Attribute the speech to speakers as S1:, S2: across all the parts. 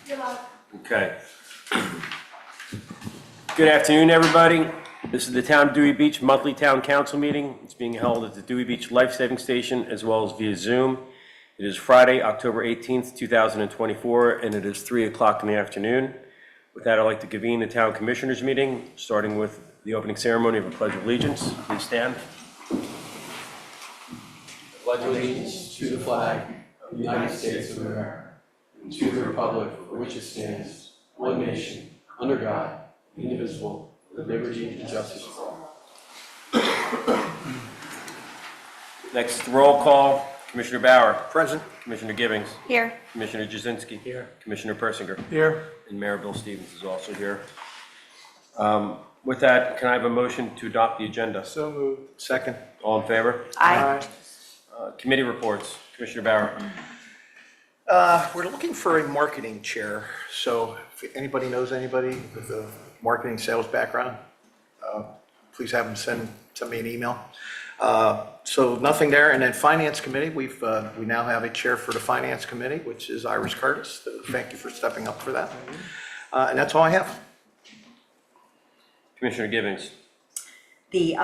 S1: Okay. Good afternoon, everybody. This is the Town of Dewey Beach Monthly Town Council meeting. It's being held at the Dewey Beach Life Saving Station as well as via Zoom. It is Friday, October 18th, 2024, and it is 3 o'clock in the afternoon. With that, I'd like to convene the Town Commissioners meeting, starting with the opening ceremony of a Pledge of Allegiance. Please stand.
S2: Pledge allegiance to the flag of the United States of America and to the republic for which it stands, one nation, under God, indivisible, with liberty and justice for all.
S1: Next, roll call. Commissioner Bauer.
S3: Present.
S1: Commissioner Gibbings.
S4: Here.
S1: Commissioner Jasinski.
S3: Here.
S1: Commissioner Persinger.
S3: Here.
S1: And Mayor Bill Stevens is also here. With that, can I have a motion to adopt the agenda?
S3: So moved. Second.
S1: All in favor?
S4: Aye.
S1: Committee reports. Commissioner Bauer.
S3: We're looking for a marketing chair, so if anybody knows anybody with a marketing sales background, please have them send me an email. So nothing there. And then Finance Committee, we now have a chair for the Finance Committee, which is Iris Curtis. Thank you for stepping up for that. And that's all I have.
S1: Commissioner Gibbings.
S4: The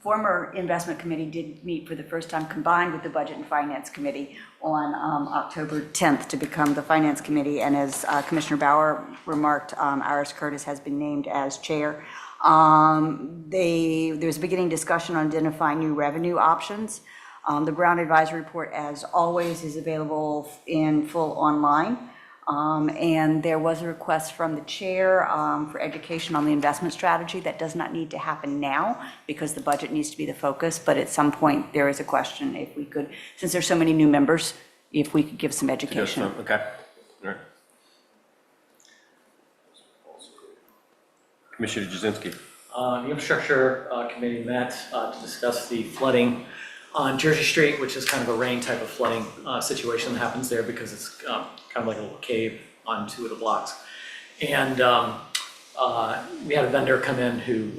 S4: former investment committee did meet for the first time combined with the Budget and Finance Committee on October 10th to become the Finance Committee. And as Commissioner Bauer remarked, Iris Curtis has been named as chair. There's a beginning discussion on identifying new revenue options. The Brown Advisory Report, as always, is available in full online. And there was a request from the chair for education on the investment strategy. That does not need to happen now because the budget needs to be the focus, but at some point there is a question if we could, since there's so many new members, if we could give some education.
S1: Okay. All right. Commissioner Jasinski.
S5: The Infrastructure Committee met to discuss the flooding on Jersey Street, which is kind of a rain type of flooding situation that happens there because it's kind of like a little cave on two of the blocks. And we had a vendor come in who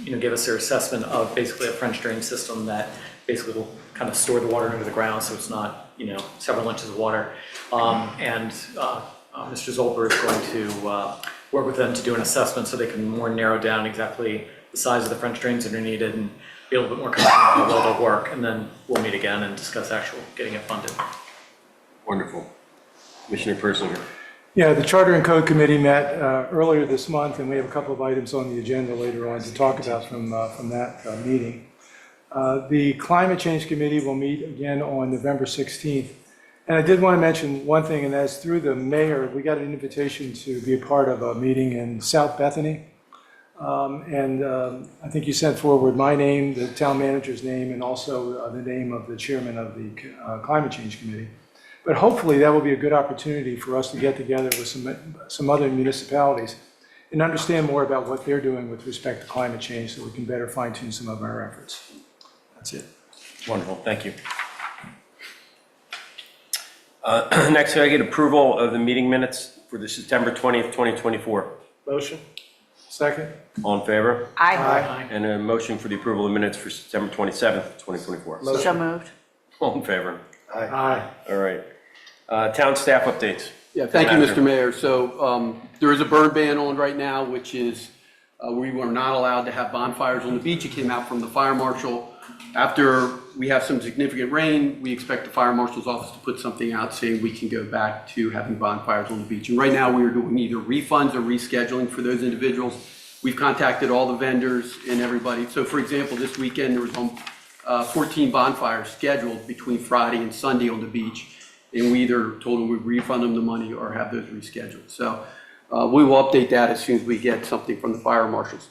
S5: gave us their assessment of basically a French drain system that basically will kind of store the water under the ground so it's not several inches of water. Mr. Zolber is going to work with them to do an assessment so they can more narrow down exactly the size of the French drains that are needed and be a little bit more confident how well they'll work. And then we'll meet again and discuss actual getting it funded.
S1: Wonderful. Commissioner Persinger.
S6: Yeah, the Charter and Code Committee met earlier this month, and we have a couple of items on the agenda later on to talk about from that meeting. The Climate Change Committee will meet again on November 16th. And I did want to mention one thing, and that's through the mayor, we got an invitation to be a part of a meeting in South Bethany. I think you sent forward my name, the town manager's name, and also the name of the chairman of the Climate Change Committee. But hopefully that will be a good opportunity for us to get together with some other municipalities and understand more about what they're doing with respect to climate change so we can better fine-tune some of our efforts. That's it.
S1: Wonderful. Thank you. Next, can I get approval of the meeting minutes for the September 20th, 2024?
S3: Motion.
S6: Second?
S1: All in favor?
S4: Aye.
S1: And a motion for the approval of minutes for September 27th, 2024.
S4: So moved.
S1: All in favor?
S6: Aye.
S1: All right. Town staff updates.
S2: Yeah, thank you,
S1: Manager.
S2: Mr. Mayor. So there is a burn ban on right now, which is we were not allowed to have bonfires on the beach. It came out from the fire marshal. After we have some significant rain, we expect the fire marshal's office to put something out saying we can go back to having bonfires on the beach. And right now we are doing either refunds or rescheduling for those individuals. We've contacted all the vendors and everybody. So for example, this weekend there was 14 bonfires scheduled between Friday and Sunday on the beach. And we either told them we'd refund them the money or have those rescheduled. So we will update that as soon as we get something from the fire marshals.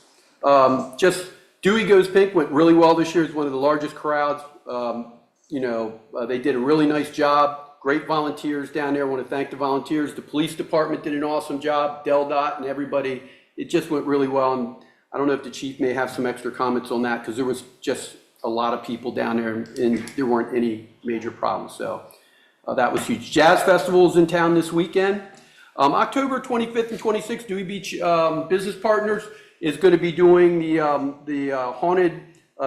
S2: Dewey Goes Pink went really well this year. It's one of the largest crowds. They did a really nice job. Great volunteers down there. I want to thank the volunteers. The police department did an awesome job. DelDOT and everybody. It just went really well. And I don't know if the chief may have some extra comments on that because there was just a lot of people down there and there weren't any major problems. So that was huge. Jazz Festival is in town this weekend. October 25th and 26th, Dewey Beach Business Partners is going to be doing the haunted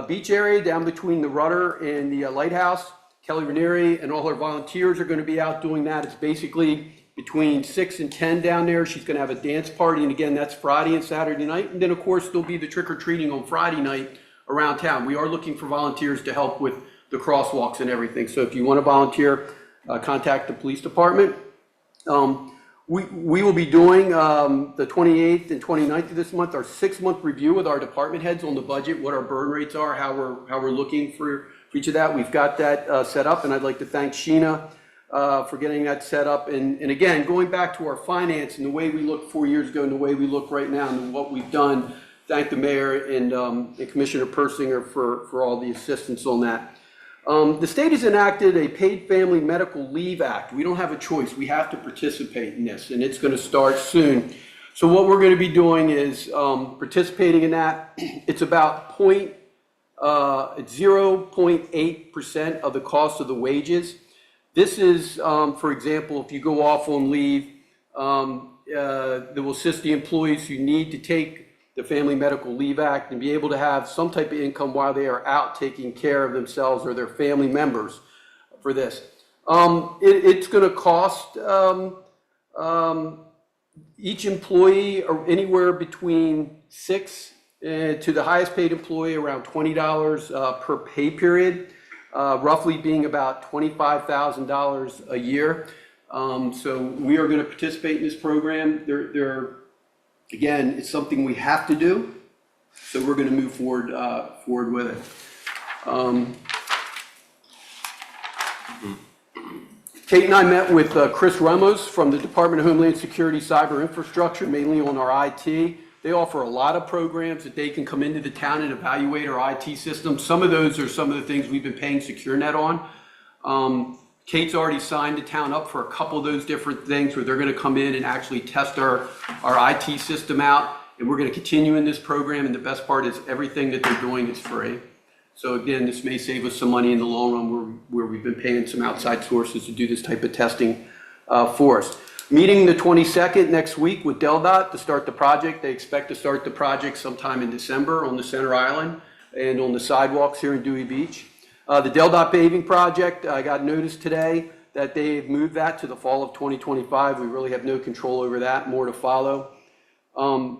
S2: beach area down between the Rudder and the lighthouse. Kelly Ranieri and all her volunteers are going to be out doing that. It's basically between 6 and 10 down there. She's going to have a dance party, and again, that's Friday and Saturday night. And then, of course, there'll be the trick-or-treating on Friday night around town. We are looking for volunteers to help with the crosswalks and everything. So if you want to volunteer, contact the police department. We will be doing the 28th and 29th of this month, our 6-month review with our department heads on the budget, what our burn rates are, how we're looking for each of that. We've got that set up, and I'd like to thank Sheena for getting that set up. And again, going back to our finance and the way we looked 4 years ago and the way we look right now and what we've done, thank the mayor and Commissioner Persinger for all the assistance on that. The state has enacted a Paid Family Medical Leave Act. We don't have a choice. We have to participate in this, and it's going to start soon. So what we're going to be doing is participating in that. It's about 0.8% of the cost of the wages. This is, for example, if you go off on leave, that will assist the employees who need to take the Family Medical Leave Act and be able to have some type of income while they are out taking care of themselves or their family members for this. It's going to cost each employee anywhere between $6 to the highest paid employee around $20 per pay period, roughly being about $25,000 a year. So we are going to participate in this program. Again, it's something we have to do, so we're going to move forward with it. Kate and I met with Chris Ramos from the Department of Homeland Security Cyber Infrastructure, mainly on our IT. They offer a lot of programs that they can come into the town and evaluate our IT system. Some of those are some of the things we've been paying SecureNet on. Kate's already signed the town up for a couple of those different things where they're going to come in and actually test our IT system out. And we're going to continue in this program. And the best part is everything that they're doing is free. So again, this may save us some money in the long run where we've been paying some outside sources to do this type of testing for us. Meeting the 22nd next week with DelDOT to start the project. They expect to start the project sometime in December on the Center Island and on the sidewalks here in Dewey Beach. The DelDOT paving project, I got notice today that they've moved that to the fall of 2025. We really have no control over that, more to follow. The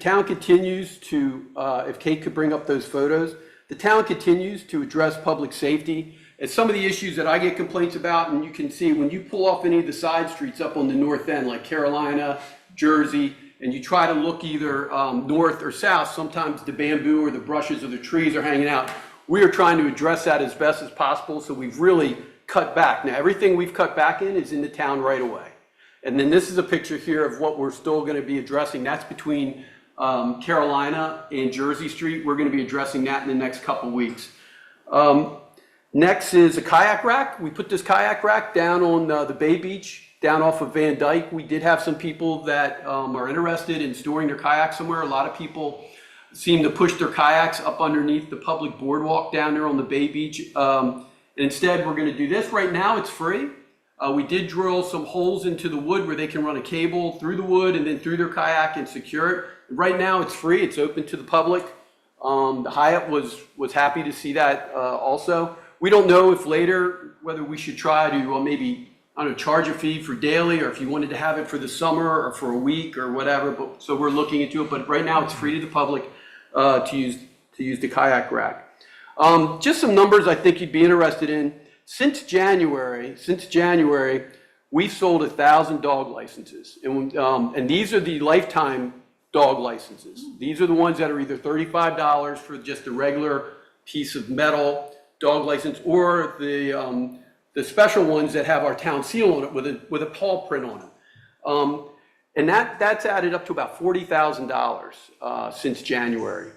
S2: town continues to, if Kate could bring up those photos, the town continues to address public safety. And some of the issues that I get complaints about, and you can see when you pull off any of the side streets up on the north end, like Carolina, Jersey, and you try to look either north or south, sometimes the bamboo or the brushes or the trees are hanging out. We are trying to address that as best as possible, so we've really cut back. Now, everything we've cut back in is in the town right away. And then this is a picture here of what we're still going to be addressing. That's between Carolina and Jersey Street. We're going to be addressing that in the next couple weeks. Next is a kayak rack. We put this kayak rack down on the Bay Beach, down off of Van Dyke. We did have some people that are interested in storing their kayaks somewhere. A lot of people seem to push their kayaks up underneath the public boardwalk down there on the Bay Beach. Instead, we're going to do this. Right now, it's free. We did drill some holes into the wood where they can run a cable through the wood and then through their kayak and secure it. Right now, it's free. It's open to the public. The Hyatt was happy to see that also. We don't know if later whether we should try to maybe, I don't know, charge a fee for daily, or if you wanted to have it for the summer or for a week or whatever. So we're looking into it. But right now, it's free to the public to use the kayak rack. Just some numbers I think you'd be interested in. Since January, we've sold 1,000 dog licenses, and these are the lifetime dog licenses. These are the ones that are either $35 for just a regular piece of metal dog license, or the special ones that have our town seal on it with a paw print on them. And that's added up to about $40,000 since January.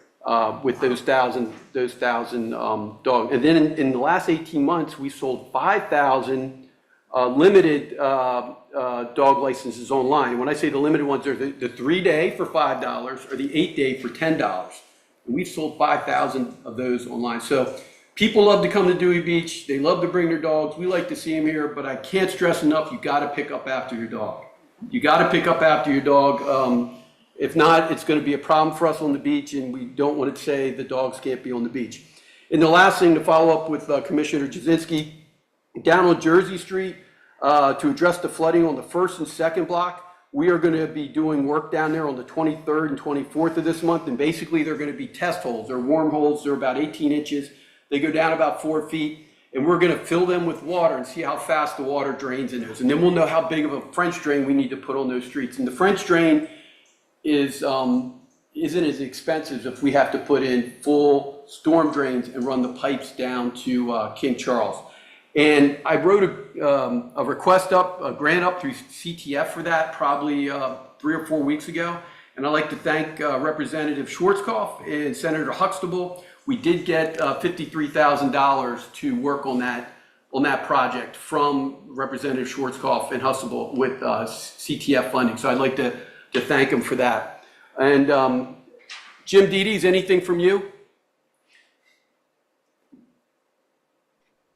S2: With those thousand dogs. And then in the last 18 months, we sold 5,000 limited dog licenses online. And when I say the limited ones, they're the 3-day for $5 or the 8-day for $10. And we've sold 5,000 of those online. So people love to come to Dewey Beach. They love to bring their dogs. We like to see them here, but I can't stress enough, you got to pick up after your dog. You got to pick up after your dog. If not, it's going to be a problem for us on the beach, and we don't want to say the dogs can't be on the beach. And the last thing, to follow up with Commissioner Jasinski, down on Jersey Street, to address the flooding on the first and second block. We are going to be doing work down there on the 23rd and 24th of this month, and basically they're going to be test holes. They're worm holes. They're about 18 inches. They go down about 4 feet, and we're going to fill them with water and see how fast the water drains in those. And then we'll know how big of a French drain we need to put on those streets. And the French drain isn't as expensive if we have to put in full storm drains and run the pipes down to King Charles. And I wrote a request up, a grant up through CTF for that probably 3 or 4 weeks ago. And I'd like to thank Representative Schwarzkopf and Senator Huxtable. We did get $53,000 to work on that project from Representative Schwarzkopf and Huxtable with CTF funding. So I'd like to thank him for that. And Jim Dedes, anything from you?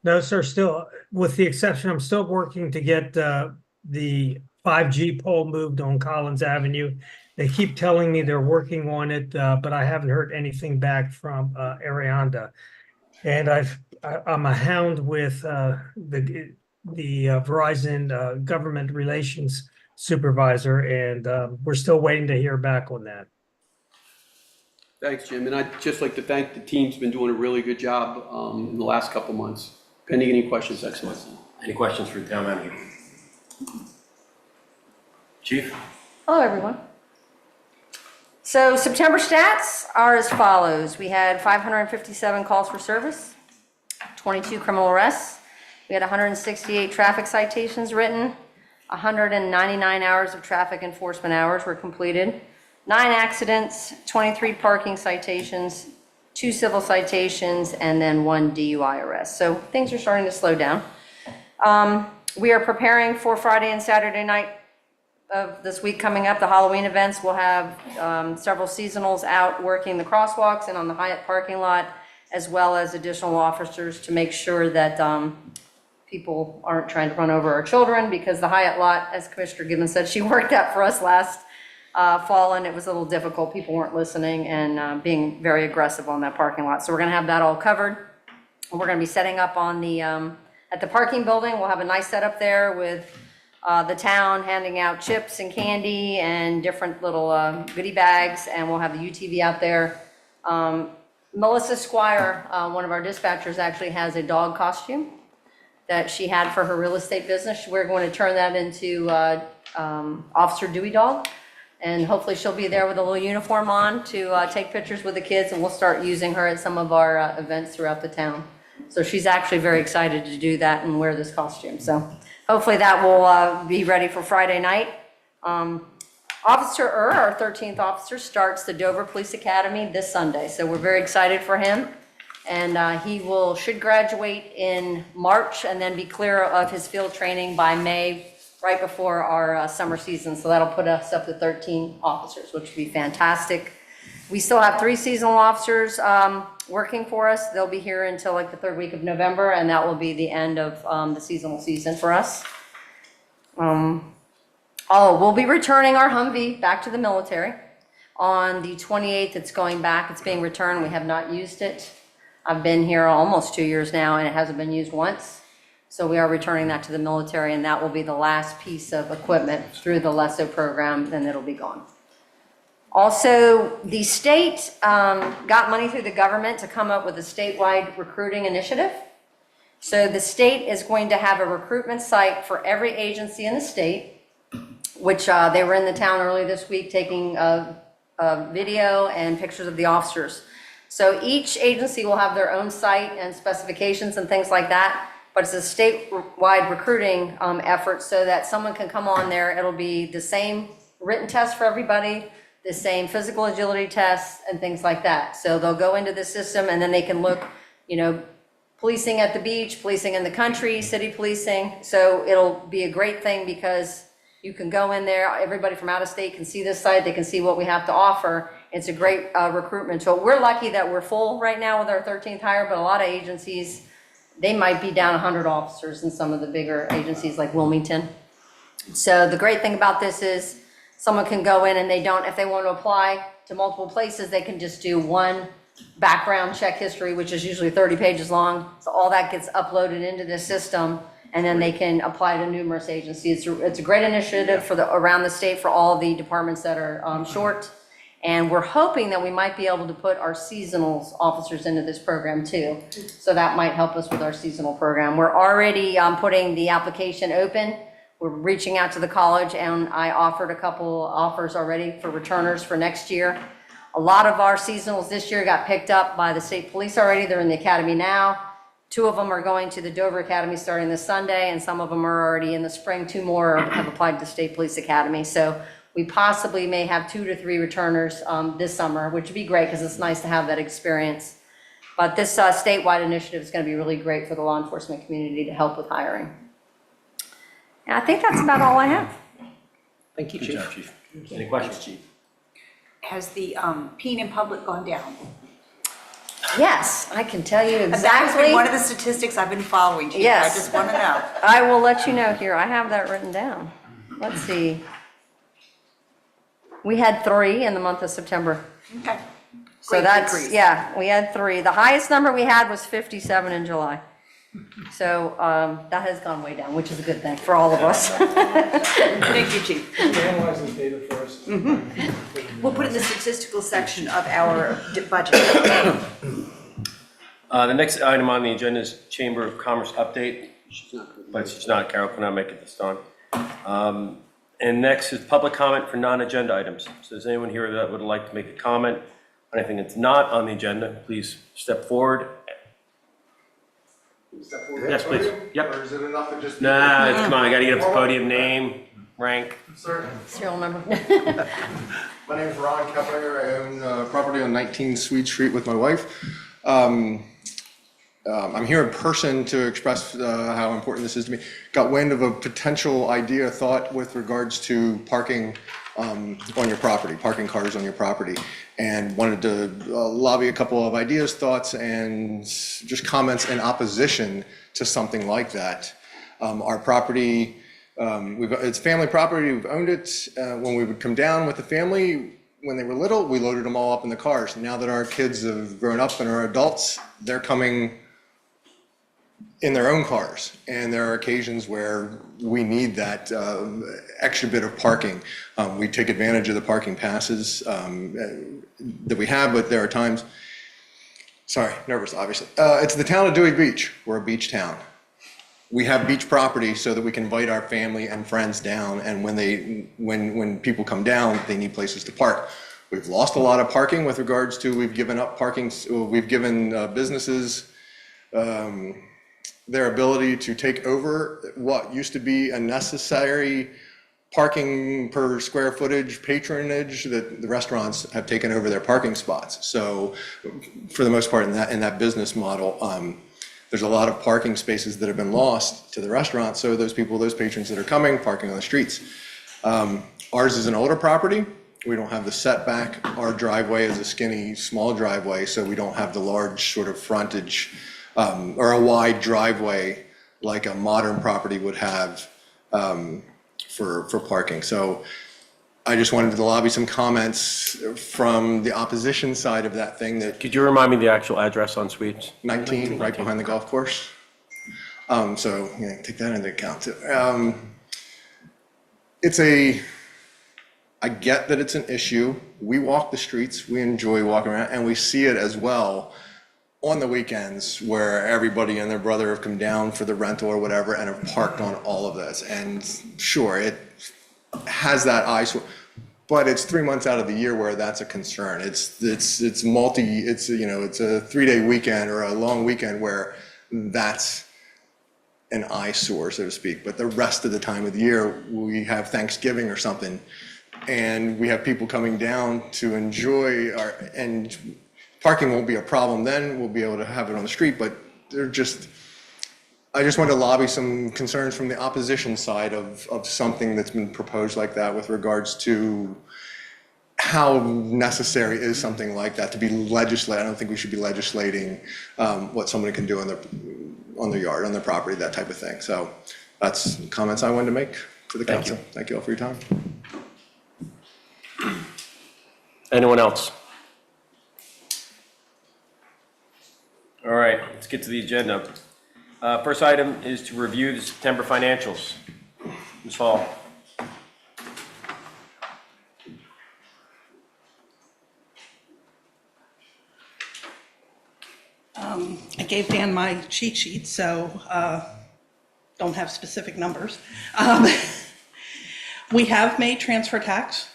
S7: No, sir, still, with the exception, I'm still working to get the 5G pole moved on Collins Avenue. They keep telling me they're working on it, but I haven't heard anything back from Arianda. And I'm a hound with the Verizon government relations supervisor, and we're still waiting to hear back on that.
S2: Thanks, Jim. And I'd just like to thank the team's been doing a really good job in the last couple months. Pending any questions, Excellency.
S1: Any questions for the town manager? Chief?
S8: Hello, everyone. So September stats are as follows. We had 557 calls for service, 22 criminal arrests. We had 168 traffic citations written, 199 hours of traffic enforcement hours were completed, 9 accidents, 23 parking citations, 2 civil citations, and then 1 DUI arrest. So things are starting to slow down. We are preparing for Friday and Saturday night of this week coming up, the Halloween events. We'll have several seasonals out working the crosswalks and on the Hyatt parking lot, as well as additional officers to make sure that people aren't trying to run over our children, because the Hyatt lot, as Commissioner Gibbons said, she worked that for us last fall, and it was a little difficult. People weren't listening and being very aggressive on that parking lot. So we're gonna have that all covered. We're gonna be setting up on the, at the parking building. We'll have a nice setup there with the town handing out chips and candy and different little goodie bags, and we'll have the UTV out there. Melissa Squire, one of our dispatchers, actually has a dog costume that she had for her real estate business. We're going to turn that into Officer Dewey Dog, and hopefully she'll be there with a little uniform on to take pictures with the kids, and we'll start using her at some of our events throughout the town. So she's actually very excited to do that and wear this costume. So hopefully that will be ready for Friday night. Officer our 13th officer, starts the Dover Police Academy this Sunday. So we're very excited for him. And he should graduate in March and then be clear of his field training by May, right before our summer season. So that'll put us up to 13 officers, which would be fantastic. We still have 3 seasonal officers working for us. They'll be here until like the 3rd week of November, and that will be the end of the seasonal season for us. We'll be returning our Humvee back to the military. On the 28th, it's going back. It's being returned. We have not used it. I've been here almost 2 years now, and it hasn't been used once. So we are returning that to the military, and that will be the last piece of equipment through the LESO program, then it'll be gone. Also, the state got money through the government to come up with a statewide recruiting initiative. So the state is going to have a recruitment site for every agency in the state, which they were in the town early this week taking video and pictures of the officers. So each agency will have their own site and specifications and things like that, but it's a statewide recruiting effort so that someone can come on there. It'll be the same written test for everybody, the same physical agility tests and things like that. So they'll go into the system and then they can look, policing at the beach, policing in the country, city policing. So it'll be a great thing because you can go in there, everybody from out of state can see this site, they can see what we have to offer. It's a great recruitment tool. We're lucky that we're full right now with our 13th hire, but a lot of agencies, they might be down 100 officers in some of the bigger agencies like Wilmington. So the great thing about this is someone can go in and if they want to apply to multiple places, they can just do one background check history, which is usually 30 pages long. So all that gets uploaded into the system, and then they can apply to numerous agencies. It's a great initiative for around the state for all the departments that are short. And we're hoping that we might be able to put our seasonal officers into this program too. So that might help us with our seasonal program. We're already putting the application open. We're reaching out to the college, and I offered a couple offers already for returners for next year. A lot of our seasonals this year got picked up by the state police already. They're in the academy now. 2 of them are going to the Dover Academy starting this Sunday, and some of them are already in the spring. 2 more have applied to the State Police Academy. So we possibly may have 2 to 3 returners this summer, which would be great because it's nice to have that experience. But this statewide initiative is going to be really great for the law enforcement community to help with hiring. And I think that's about all I have.
S2: Thank you,
S1: Good job,
S2: Chief.
S1: Chief. Any questions, Chief?
S4: Has the peeing in public gone down?
S8: Yes, I can tell you
S4: That has
S8: exactly.
S4: been one of the statistics I've been following, Chief.
S8: Yes.
S4: I just want to know.
S8: I will let you know here. I have that written down. Let's see. We had 3 in the month of September.
S4: Okay.
S8: So
S4: Great
S8: that's,
S4: decrease.
S8: yeah, we had 3. The highest number we had was 57 in July. So that has gone way down, which is a good thing for all of us.
S4: Thank you, Chief.
S6: Analyze this data first.
S4: We'll put it in the statistical section of our budget.
S1: The next item on the agenda is Chamber of Commerce update, but she's not, Carol cannot make it this time. And next is public comment for non-agenda items. So is anyone here that would like to make a comment on anything that's not on the agenda, please step forward. Yes, please. Yep.
S9: Or is it enough to just?
S1: Nah, come on, I gotta get up to the podium, name, rank.
S9: Certainly.
S8: Serial number.
S9: My name is Ron Kepler. I own property on 19 Sweet Street with my wife. I'm here in person to express how important this is to me. Got wind of a potential idea, thought with regards to parking on your property, parking cars on your property, and wanted to lobby a couple of ideas, thoughts, and just comments in opposition to something like that. Our property, it's family property, we've owned it. When we would come down with the family, when they were little, we loaded them all up in the cars. Now that our kids have grown up and are adults, they're coming in their own cars. And there are occasions where we need that extra bit of parking. We take advantage of the parking passes that we have, but there are times, sorry, nervous, obviously. It's the town of Dewey Beach. We're a beach town. We have beach property so that we can invite our family and friends down, and when people come down, they need places to park. We've lost a lot of parking with regards to, we've given up parking, we've given businesses their ability to take over what used to be a necessary parking per square footage patronage, that the restaurants have taken over their parking spots. So for the most part in that business model, there's a lot of parking spaces that have been lost to the restaurants. So those people, those patrons that are coming, parking on the streets. Ours is an older property. We don't have the setback. Our driveway is a skinny, small driveway, so we don't have the large sort of frontage or a wide driveway like a modern property would have for parking. So I just wanted to lobby some comments from the opposition side of that thing, that
S1: Could you remind me the actual address on Suites?
S9: 19, right behind the golf course. So, yeah, take that into account too. I get that it's an issue. We walk the streets, we enjoy walking around, and we see it as well on the weekends where everybody and their brother have come down for the rental or whatever and have parked on all of this. And sure, it has that eyesore, but it's 3 months out of the year where that's a concern. It's a 3-day weekend or a long weekend where that's an eyesore, so to speak. But the rest of the time of the year, we have Thanksgiving or something, and we have people coming down to enjoy and parking won't be a problem then. We'll be able to have it on the street, but I just wanted to lobby some concerns from the opposition side of something that's been proposed like that with regards to how necessary is something like that to be legislated. I don't think we should be legislating what somebody can do on their yard, on their property, that type of thing. So that's comments I wanted to make to the council. Thank you all for your time.
S1: Anyone else? All right, let's get to the agenda. First item is to review the September financials. Ms. Hall.
S10: I gave Dan my cheat sheet, so don't have specific numbers. We have made transfer tax.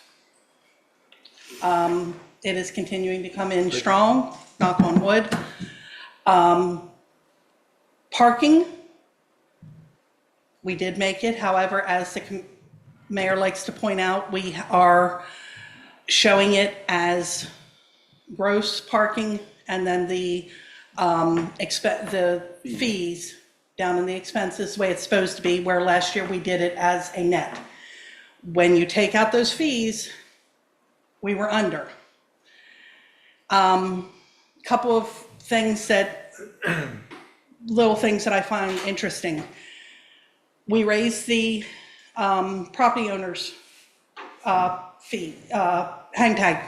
S10: It is continuing to come in strong, knock on wood. Parking, we did make it. However, as the mayor likes to point out, we are showing it as gross parking, and then the fees down in the expenses, the way it's supposed to be, where last year we did it as a net. When you take out those fees, we were under. Couple of things little things that I find interesting. We raised the property owner's fee, hang tag.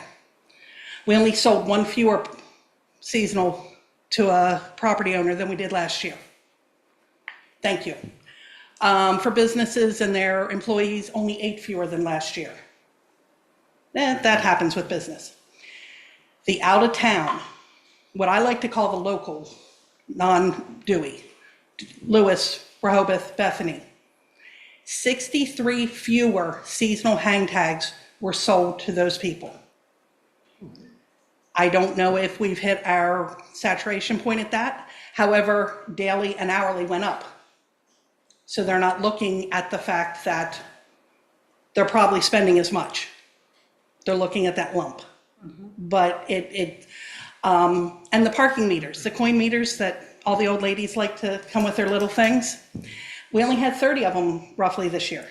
S10: We only sold one fewer seasonal to a property owner than we did last year. Thank you. For businesses and their employees, only 8 fewer than last year. That happens with business. The out of town, what I like to call the local, non-Dewey, Lewis, Rehoboth, Bethany. 63 fewer seasonal hang tags were sold to those people. I don't know if we've hit our saturation point at that. However, daily and hourly went up. So they're not looking at the fact that they're probably spending as much. They're looking at that lump. But and the parking meters, the coin meters that all the old ladies like to come with their little things, we only had 30 of them roughly this year.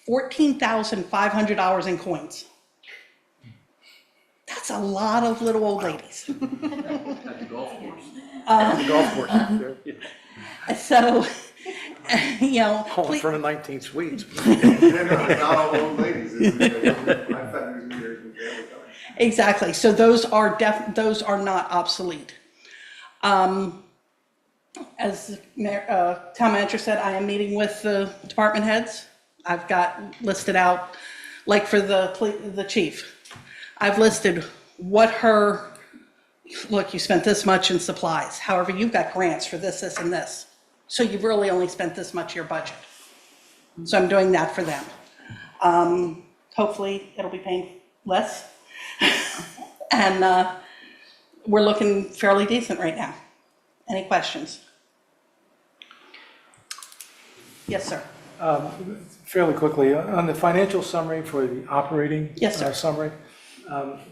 S10: $14,500 in coins. That's a lot of little old ladies.
S2: At the golf course.
S3: The golf course.
S10: So, you know.
S3: All in front of 19 suites.
S9: Not all old ladies. I thought New Year's was every time.
S10: Exactly. So those are not obsolete. As town manager said, I am meeting with the department heads. I've got listed out, like for the chief, I've listed what look, you spent this much in supplies. However, you've got grants for this, this, and this. So you've really only spent this much of your budget. So I'm doing that for them. Hopefully it'll be paying less. And we're looking fairly decent right now. Any questions? Yes, sir.
S6: Fairly quickly, on the financial summary for the operating
S10: Yes, sir.
S6: summary,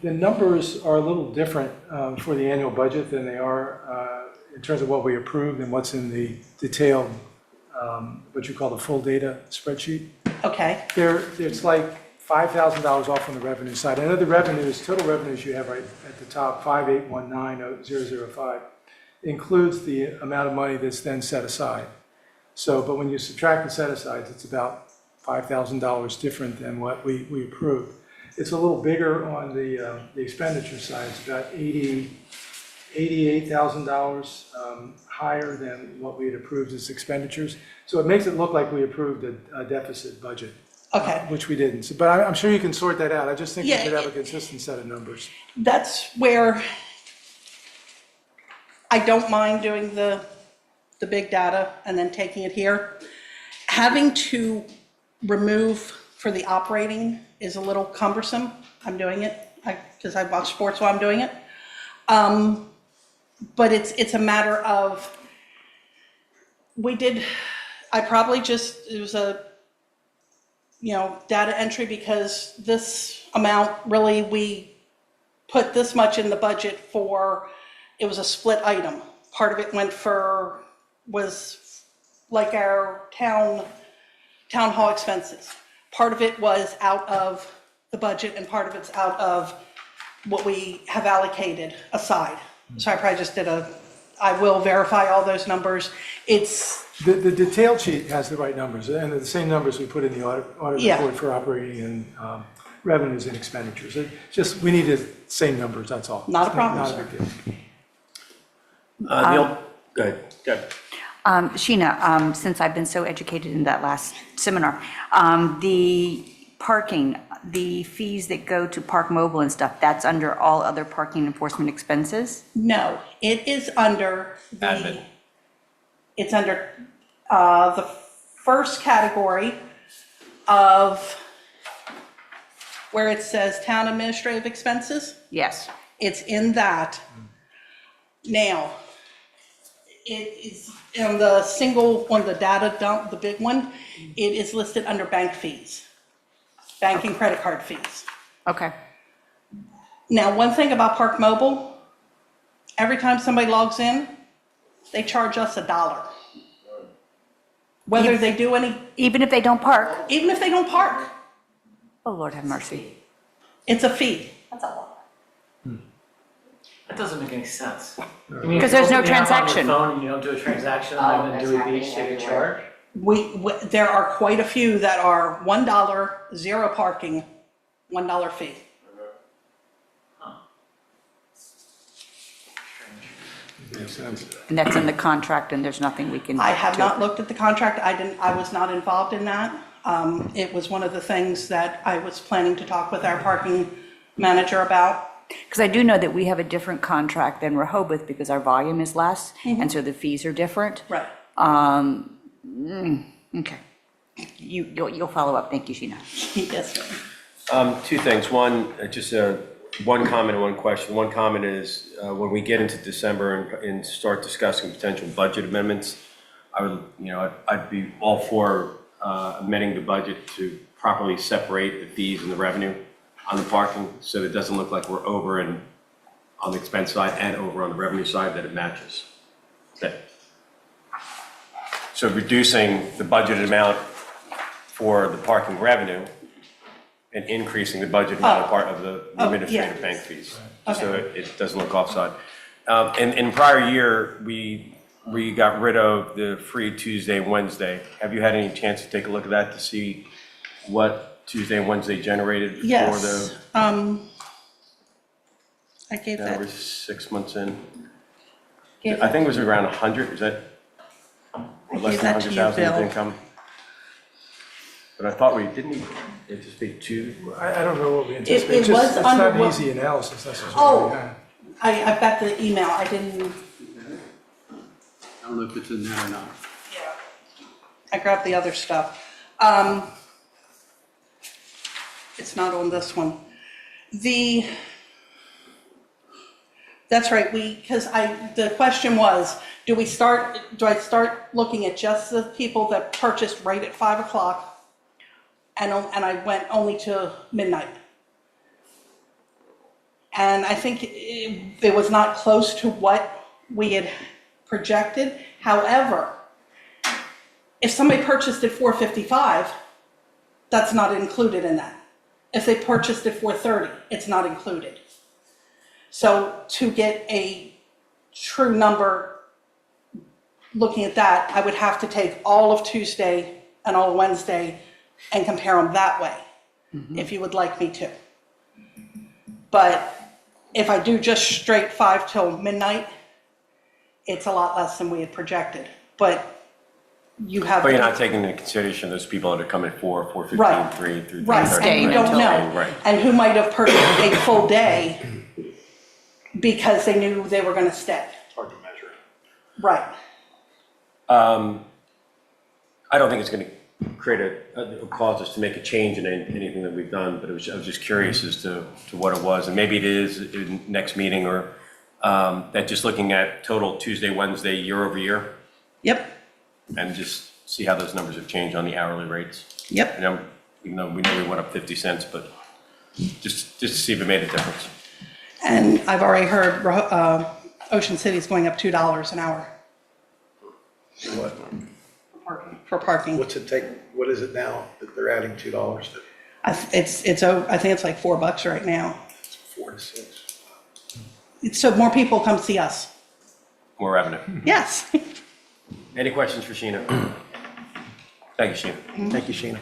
S6: the numbers are a little different for the annual budget than they are in terms of what we approved and what's in the detailed, what you call the full data spreadsheet.
S10: Okay.
S6: It's like $5,000 off on the revenue side. I know the revenues, total revenues you have right at the top, 5819005, includes the amount of money that's then set aside. So, but when you subtract the set-asides, it's about $5,000 different than what we approved. It's a little bigger on the expenditure side. It's about $88,000 higher than what we had approved as expenditures. So it makes it look like we approved a deficit budget.
S10: Okay.
S6: Which we didn't. So, but I'm sure you can sort that out. I just think we
S10: Yeah,
S6: should have a consistent set of numbers.
S10: That's where I don't mind doing the big data and then taking it here. Having to remove for the operating is a little cumbersome. I'm doing it because I watch sports while I'm doing it. But it's a matter of, it was a, data entry because this amount, really, we put this much in the budget for, it was a split item. Part of it was like our town hall expenses. Part of it was out of the budget and part of it's out of what we have allocated aside. So I probably just I will verify all those numbers.
S6: The detailed sheet has the right numbers and the same numbers we put in the audit
S10: Yeah.
S6: report for operating and revenues and expenditures. It just, we need the same numbers, that's all.
S10: Not a problem,
S6: Not a
S10: sir.
S6: big deal.
S1: Go ahead.
S4: Sheena, since I've been so educated in that last seminar, the parking, the fees that go to Park Mobile and stuff, that's under all other parking enforcement expenses?
S10: No, it is under
S1: Admin.
S10: it's under the first category of where it says town administrative expenses.
S4: Yes.
S10: It's in that. Now, it is on the single, on the data dump, the big one, it is listed under bank fees, bank and credit card fees.
S4: Okay.
S10: Now, one thing about Park Mobile, every time somebody logs in, they charge us $1. Whether they do any,
S4: Even if they don't park?
S10: even if they don't park,
S4: Oh, Lord have mercy.
S10: it's a fee.
S5: That doesn't make any sense.
S4: Because there's no transaction.
S5: You open the app on your phone and you don't do a transaction, and then Dewey Beach take a charge?
S10: There are quite a few that are $1, zero parking, $1 fee.
S6: Makes sense.
S4: And that's in the contract, and there's nothing we can.
S10: I have
S4: do.
S10: not looked at the contract. I was not involved in that. It was one of the things that I was planning to talk with our parking manager about.
S4: Because I do know that we have a different contract than Rehoboth because our volume is less, and so the fees are different.
S10: Right.
S4: Okay. You'll follow up. Thank you, Sheena.
S10: Yes, sir.
S1: Two things. One, just one comment and one question. One comment is, when we get into December and start discussing potential budget amendments, I would, I'd be all for amending the budget to properly separate the fees and the revenue on the parking, so it doesn't look like we're over and on the expense side and over on the revenue side, that it matches. So reducing the budgeted amount for the parking revenue and increasing the budget amount of part of the administrative
S10: yeah.
S1: bank fees. So it doesn't look offside. In prior year, we got rid of the free Tuesday and Wednesday. Have you had any chance to take a look at that to see what Tuesday and Wednesday generated for
S10: Yes.
S1: the,
S10: I gave
S1: now we're
S10: that.
S1: 6 months in?
S10: gave
S1: I think it was around 100, is that? Or less
S10: gave
S1: than
S10: that to you,
S1: 100,000
S10: Bill.
S1: income? But I thought we, didn't we anticipate two?
S6: I don't know what we anticipate.
S10: it
S6: It's just-
S10: was
S6: it's
S10: under
S6: not an
S10: what-
S6: easy analysis necessarily.
S10: Oh.
S6: yeah.
S10: I've got the email. I didn't,
S2: I don't know if it's in there or not.
S10: I grabbed the other stuff. It's not on this one. That's right, because the question was, do I start looking at just the people that purchased right at 5 o'clock? And I went only to midnight. And I think it was not close to what we had projected. However, if somebody purchased at 4:55, that's not included in that. If they purchased at 4:30, it's not included. So to get a true number, looking at that, I would have to take all of Tuesday and all of Wednesday and compare them that way, if you would like me to. But if I do just straight 5 till midnight, it's a lot less than we had projected. But you have.
S1: But you're not taking into consideration those people that are coming 4, 4:15,
S10: Right.
S1: 3 through 3:30.
S10: Right, and you don't
S4: until-
S10: know.
S1: Right.
S10: And who might have purchased a full day because they knew they were gonna stay.
S3: It's hard to measure.
S10: Right.
S1: I don't think it's going to create cause us to make a change in anything that we've done, but I was just curious as to what it was. And maybe it is in next meeting, or that just looking at total Tuesday, Wednesday, year over year,
S10: Yep,
S1: and just see how those numbers have changed on the hourly rates.
S10: yep.
S1: You know, even though we know we went up 50 cents, but just to see if it made a difference.
S10: And I've already heard Ocean City's going up $2 an hour
S3: What,
S10: for parking.
S3: what's it take, what is it now that they're adding $2 to
S10: I think it's like $4 right now.
S3: 4 to 6?
S10: So more people come see us.
S1: More revenue.
S10: Yes.
S1: Any questions for Sheena? Thank you, Sheena.
S3: Thank you, Sheena.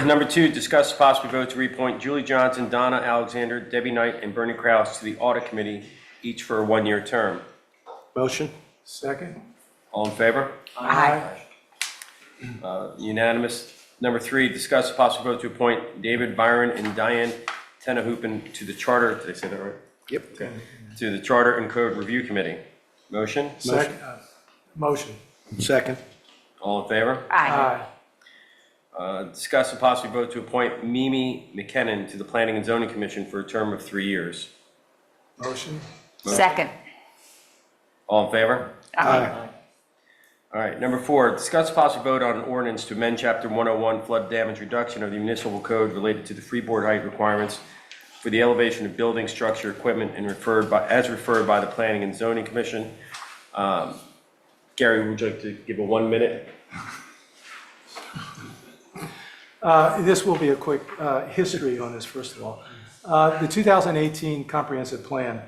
S1: Number 2, discuss possibly vote to reappoint Julie Johnson, Donna Alexander, Debbie Knight, and Bernie Kraus to the Audit Committee, each for a 1-year term.
S3: Motion?
S6: Second?
S1: All in favor?
S4: Aye.
S1: Unanimous. Number 3, discuss a possible vote to appoint David Byron and Diane Tenahupin to the Charter, did I say that right?
S3: Yep.
S1: Okay. To the Charter and Code Review Committee. Motion?
S6: Motion.
S3: Second.
S1: All in favor?
S4: Aye.
S1: Discuss a possible vote to appoint Mimi McKinnon to the Planning and Zoning Commission for a term of 3 years.
S6: Motion.
S4: Second.
S1: All in favor?
S3: Aye.
S1: All right, number 4, discuss a possible vote on an ordinance to amend Chapter 101 flood damage reduction of the municipal code related to the freeboard height requirements for the elevation of building, structure, equipment, and as referred by the Planning and Zoning Commission. Gary, would you like to give a 1 minute?
S6: This will be a quick history on this, first of all. The 2018 Comprehensive Plan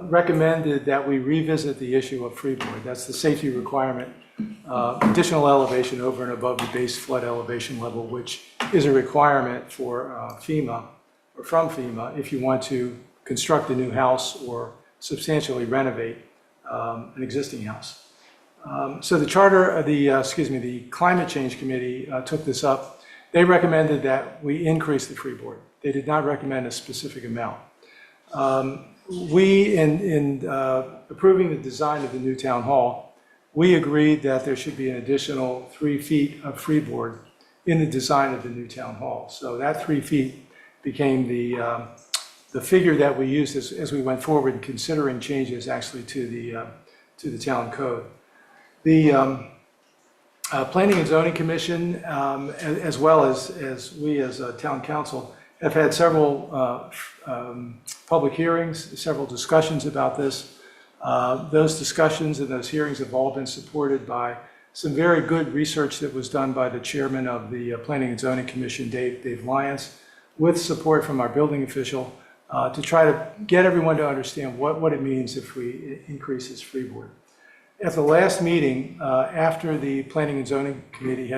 S6: recommended that we revisit the issue of freeboard. That's the safety requirement, additional elevation over and above the base flood elevation level, which is a requirement for FEMA, or from FEMA, if you want to construct a new house or substantially renovate an existing house. So the the Climate Change Committee took this up. They recommended that we increase the freeboard. They did not recommend a specific amount. We, in approving the design of the new town hall, we agreed that there should be an additional 3 feet of freeboard in the design of the new town hall. So that 3 feet became the figure that we used as we went forward, considering changes actually to the town code. The Planning and Zoning Commission, as well as we as town council, have had several public hearings, several discussions about this. Those discussions and those hearings have all been supported by some very good research that was done by the chairman of the Planning and Zoning Commission, Dave Lyons, with support from our building official, to try to get everyone to understand what it means if we increase this freeboard. At the last meeting, after the Planning and Zoning Committee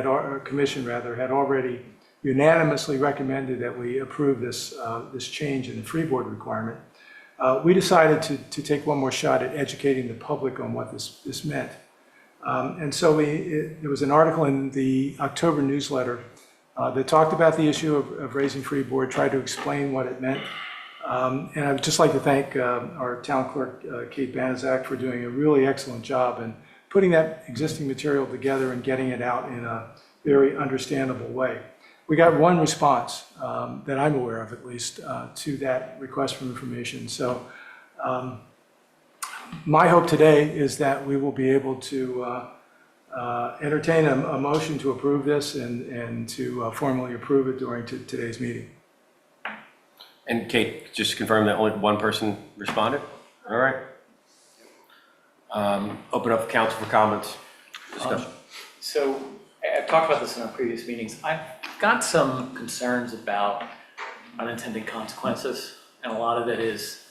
S6: Commission had already unanimously recommended that we approve this change in the freeboard requirement, we decided to take one more shot at educating the public on what this meant. And so there was an article in the October newsletter that talked about the issue of raising freeboard, tried to explain what it meant. And I would just like to thank our town clerk, Kate Banaszak, for doing a really excellent job in putting that existing material together and getting it out in a very understandable way. We got one response that I'm aware of, at least, to that request for information. So my hope today is that we will be able to entertain a motion to approve this and to formally approve it during today's meeting.
S1: And Kate, just to confirm that only one person responded? All right. Open up the council for comments, discussion.
S5: So I've talked about this in our previous meetings. I've got some concerns about unintended consequences, and a lot of it is,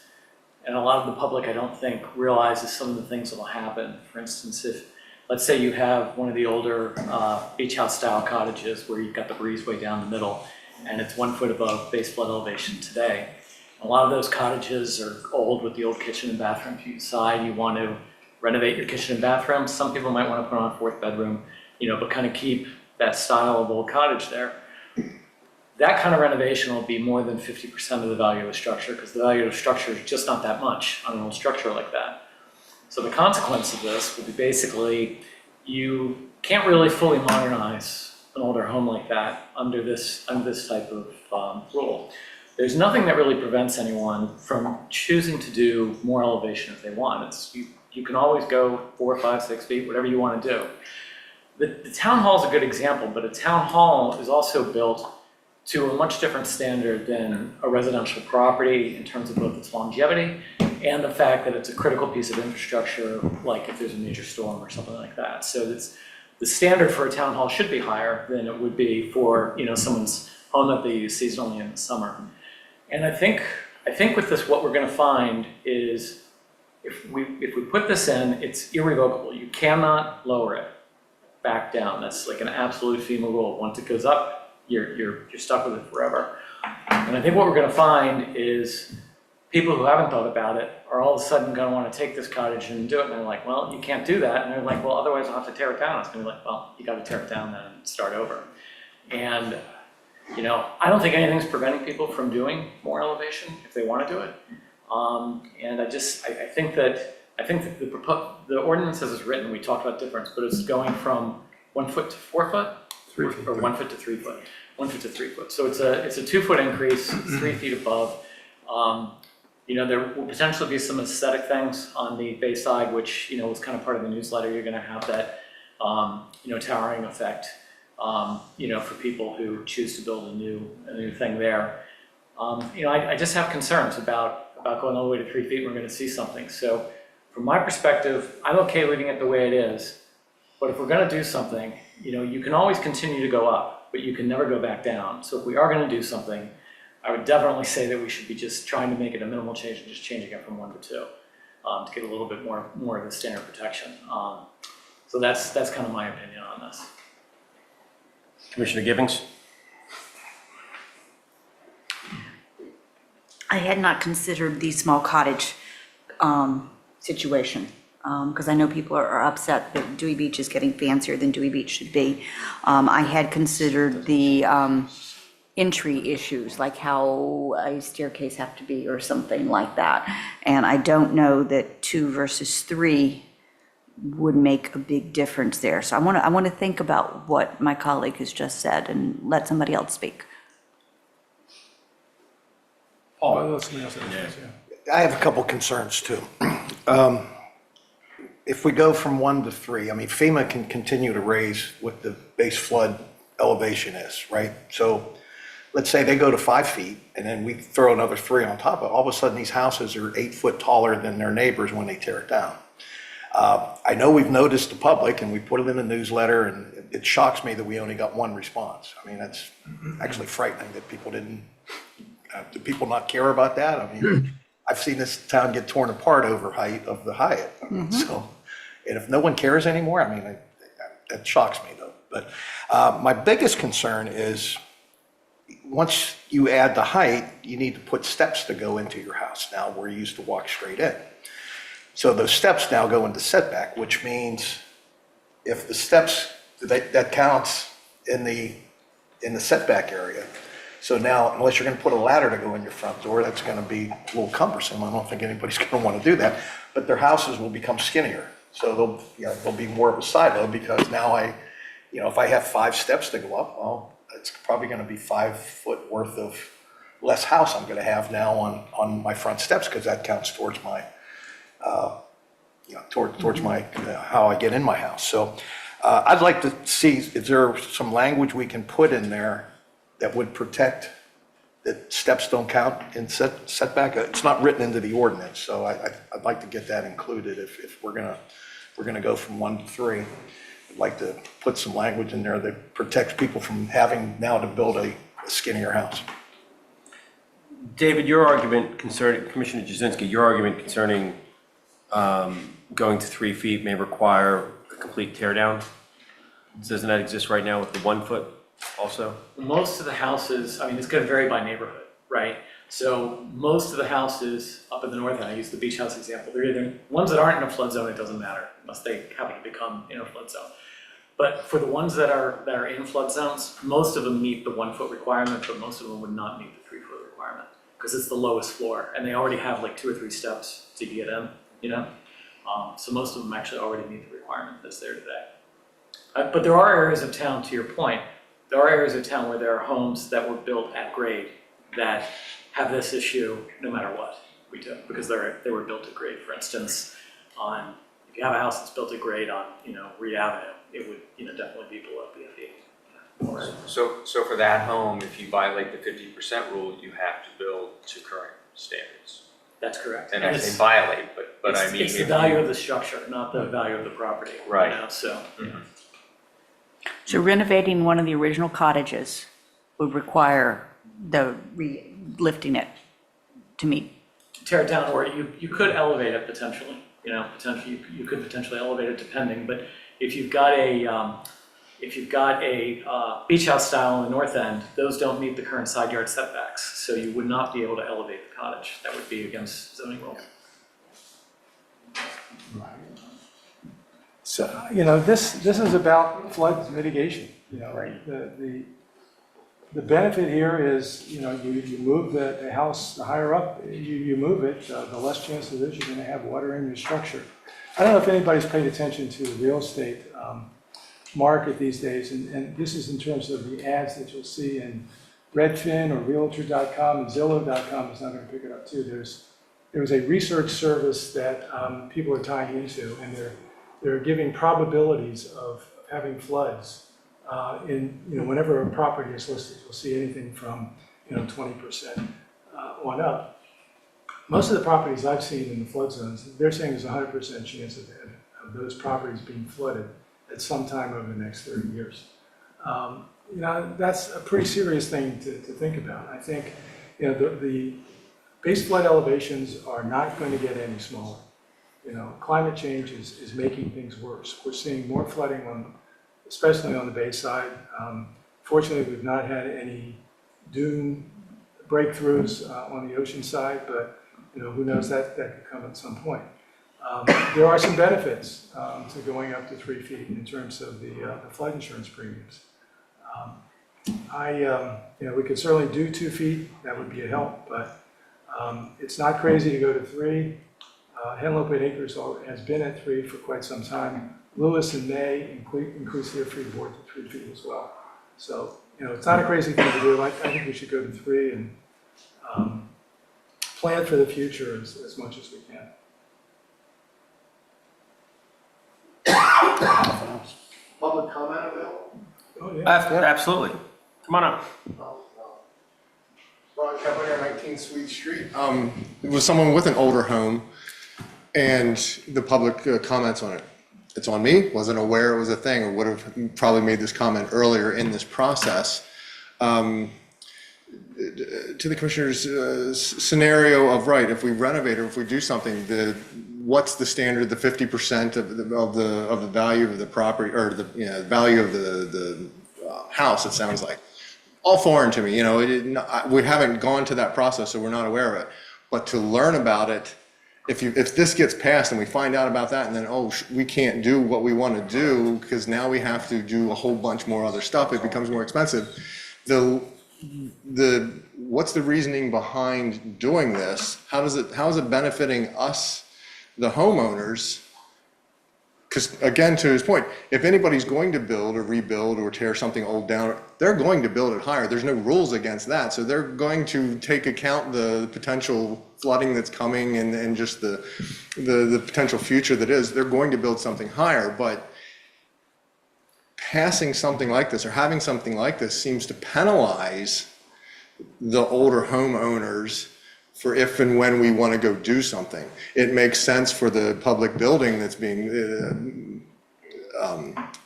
S5: and a lot of the public I don't think realizes some of the things that will happen. For instance, if, let's say you have one of the older beach house style cottages where you've got the breezeway down the middle, and it's 1 foot above base flood elevation today. A lot of those cottages are old with the old kitchen and bathroom. If you decide you want to renovate your kitchen and bathroom, some people might want to put on a 4th bedroom, but kind of keep that style of old cottage there. That kind of renovation will be more than 50% of the value of the structure, because the value of the structure is just not that much on an old structure like that. So the consequence of this will be basically you can't really fully modernize an older home like that under this type of rule. There's nothing that really prevents anyone from choosing to do more elevation if they want. You can always go 4, 5, 6 feet, whatever you want to do. The town hall is a good example, but a town hall is also built to a much different standard than a residential property in terms of both its longevity and the fact that it's a critical piece of infrastructure, like if there's a major storm or something like that. So the standard for a town hall should be higher than it would be for someone's home that they use seasonally in the summer. And I think with this, what we're going to find is if we put this in, it's irrevocable. You cannot lower it back down. That's like an absolute FEMA rule. Once it goes up, you're stuck with it forever. And I think what we're going to find is people who haven't thought about it are all of a sudden gonna wanna take this cottage and do it, and they're like, well, you can't do that, and they're like, well, otherwise I'll have to tear it down. It's gonna be like, well, you gotta tear it down then and start over. And, you know, I don't think anything's preventing people from doing more elevation if they wanna do it. And I think that the ordinance as it's written, we talked about difference, but it's going from 1 foot to 4 foot?
S6: 3 feet.
S5: Or 1 foot to 3 foot, 1 foot to 3 foot. So it's a 2 foot increase, it's 3 feet above. You know, there will potentially be some aesthetic things on the Bayside, which, you know, was kind of part of the newsletter. You're gonna have that, you know, towering effect, you know, for people who choose to build a new thing there. You know, I just have concerns about going all the way to 3 feet. We're gonna see something. So from my perspective, I'm okay leaving it the way it is. But if we're gonna do something, you know, you can always continue to go up, but you can never go back down. So if we are gonna do something, I would definitely say that we should be just trying to make it a minimal change and just changing it from 1 to 2 to get a little bit more of the standard protection. So that's kind of my opinion on this.
S1: Commissioner Gibbings?
S4: I had not considered the small cottage situation, because I know people are upset that Dewey Beach is getting fancier than Dewey Beach should be. I had considered the entry issues, like how a staircase have to be or something like that. And I don't know that 2 versus 3 would make a big difference there. So I want to think about what my colleague has just said and let somebody else speak.
S6: Well, let somebody else have a chance, yeah.
S3: I have a couple concerns too. If we go from 1 to 3, I mean, FEMA can continue to raise what the base flood elevation is, right? So let's say they go to 5 feet and then we throw another 3 on top of it. All of a sudden, these houses are 8 foot taller than their neighbors when they tear it down. I know we've noticed the public and we put it in the newsletter, and it shocks me that we only got 1 response. I mean, that's actually frightening that people didn't, do people not care about that? I mean, I've seen this town get torn apart over height of the Hyatt. I mean, so, and if no one cares anymore, I mean, that shocks me though. But my biggest concern is once you add the height, you need to put steps to go into your house now where you used to walk straight in. So those steps now go into setback, which means if the steps, that counts in the setback area. So now, unless you're gonna put a ladder to go in your front door, that's gonna be a little cumbersome. I don't think anybody's gonna wanna do that, but their houses will become skinnier. So they'll be more of a silo, because now if I have 5 steps to go up, well, it's probably gonna be 5 foot worth of less house I'm gonna have now on my front steps, because that counts towards my, towards my, how I get in my house. So I'd like to see, is there some language we can put in there that would protect that steps don't count in setback? It's not written into the ordinance, so I'd like to get that included if we're gonna go from 1 to 3. I'd like to put some language in there that protects people from having now to build a skinnier house.
S1: David, your argument concerning, Commissioner Jasinski, your argument concerning going to 3 feet may require a complete tear down. Doesn't that exist right now with the 1 foot also?
S5: Most of the houses, I mean, it's gonna vary by neighborhood, right? So most of the houses up in the north end, I use the beach house example, they're either, ones that aren't in a flood zone, it doesn't matter, unless they happen to become in a flood zone. But for the ones that are in flood zones, most of them meet the 1 foot requirement, but most of them would not meet the 3 foot requirement, because it's the lowest floor, and they already have like 2 or 3 steps to get in, you know? So most of them actually already meet the requirement that's there today. But there are areas of town, to your point, there are areas of town where there are homes that were built at grade that have this issue no matter what we do, because they were built at grade. For instance, if you have a house that's built at grade on, Reed Avenue, it would, definitely be below BFE.
S11: So for that home, if you violate the 50% rule, you have to build to current standards.
S5: That's correct.
S11: And I say violate, but I mean.
S5: It's the value of the structure, not the value of the property.
S11: Right.
S5: So,
S4: So renovating one of the original cottages would require lifting it to meet.
S5: tear it down, or you could elevate it potentially, potentially, you could potentially elevate it depending, but if you've got If you've got a beach house style in the north end, those don't meet the current side yard setbacks, so you would not be able to elevate the cottage. That would be against zoning rules.
S6: So, this is about flood mitigation, The benefit here is, you move the house, the higher up you move it, the less chance it is you're going to have water in your structure. I don't know if anybody's paid attention to the real estate market these days, and this is in terms of the ads that you'll see in Redfin or Realtor.com, and Zillow.com is not going to pick it up too. There was a research service that people are tying into, and they're giving probabilities of having floods. Whenever a property is listed, you'll see anything from 20% on up. Most of the properties I've seen in the flood zones, they're saying there's a 100% chance of those properties being flooded at some time over the next 30 years. That's a pretty serious thing to think about. I think the base flood elevations are not going to get any smaller. Climate change is making things worse. We're seeing more flooding especially on the bay side. Fortunately, we've not had any dune breakthroughs on the ocean side, but who knows, that could come at some point. There are some benefits to going up to 3 feet in terms of the flood insurance premiums. We could certainly do 2 feet, that would be a help, but it's not crazy to go to 3. Henlope and Acres has been at 3 for quite some time. Lewis and May increased their free board to 3 feet as well. So, it's not a crazy thing to do. I think we should go to 3 and plan for the future as much as we can.
S3: Public comment available?
S6: Oh, yeah.
S1: Absolutely. Come on up.
S9: Ron Kepler, 19 Sweet Street. It was someone with an older home, and the public comments on it. It's on me, wasn't aware it was a thing, or would have probably made this comment earlier in this process. To the commissioner's scenario of, right, if we renovate or if we do something, what's the standard, the 50% of the value of the property, or the value of the house, it sounds like. All foreign to me, we haven't gone to that process, so we're not aware of it. But to learn about it, if this gets passed and we find out about that, and then, we can't do what we want to do because now we have to do a whole bunch more other stuff, it becomes more expensive. What's the reasoning behind doing this? How is it benefiting us, the homeowners? Because again, to his point, if anybody's going to build or rebuild or tear something old down, they're going to build it higher. There's no rules against that. So they're going to take account the potential flooding that's coming and just the potential future that is. They're going to build something higher. But passing something like this or having something like this seems to penalize the older homeowners for if and when we want to go do something. It makes sense for the public building that's being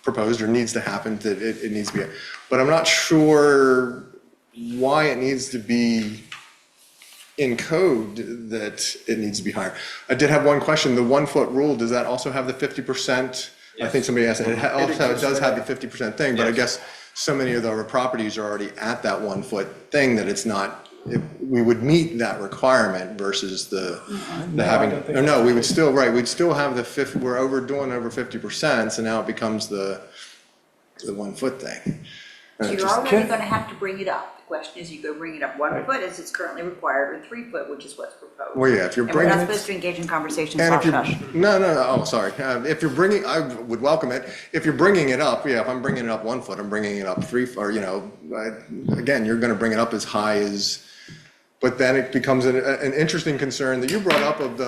S9: proposed or needs to happen, that it needs to be. But I'm not sure why it needs to be in code that it needs to be higher. I did have one question. The 1 foot rule, does that also have the 50%? I think somebody asked, it does have the 50% thing, but I guess so many of our properties are already at that 1 foot thing that it's not, we would meet that requirement versus the having, or no, we would still, right, we'd still have the 50, we're doing over 50%, so now it becomes the 1 foot thing.
S4: So you're already going to have to bring it up. The question is, you go bring it up 1 foot as it's currently required, or 3 foot, which is what's proposed.
S9: Well, yeah, if you're
S4: And we're
S9: bringing
S4: not
S9: it.
S4: supposed to engage in conversations
S9: And if
S4: hush
S9: you're,
S4: hush.
S9: no, sorry. If you're bringing, I would welcome it. If you're bringing it up, if I'm bringing it up 1 foot, I'm bringing it up 3 foot, or, again, you're going to bring it up as high as, but then it becomes an interesting concern that you brought up of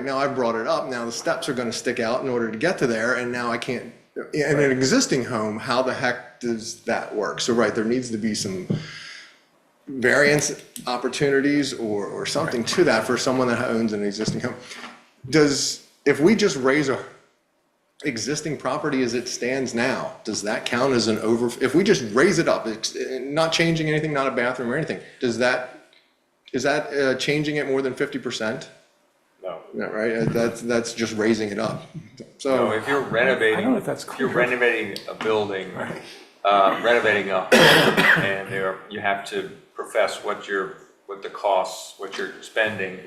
S9: now I've brought it up, now the steps are going to stick out in order to get to there, and now I can't, in an existing home, how the heck does that work? So, right, there needs to be some variance opportunities or something to that for someone that owns an existing home. If we just raise a existing property as it stands now, does that count as if we just raise it up, it's not changing anything, not a bathroom or anything, is that changing it more than 50%? Yeah, right, that's just raising it up.
S11: So
S9: So,
S11: if you're
S6: I
S11: renovating,
S6: don't know if that's
S11: if you're
S6: clear.
S11: renovating a building, renovating a home, and you have to profess what the costs, what you're spending,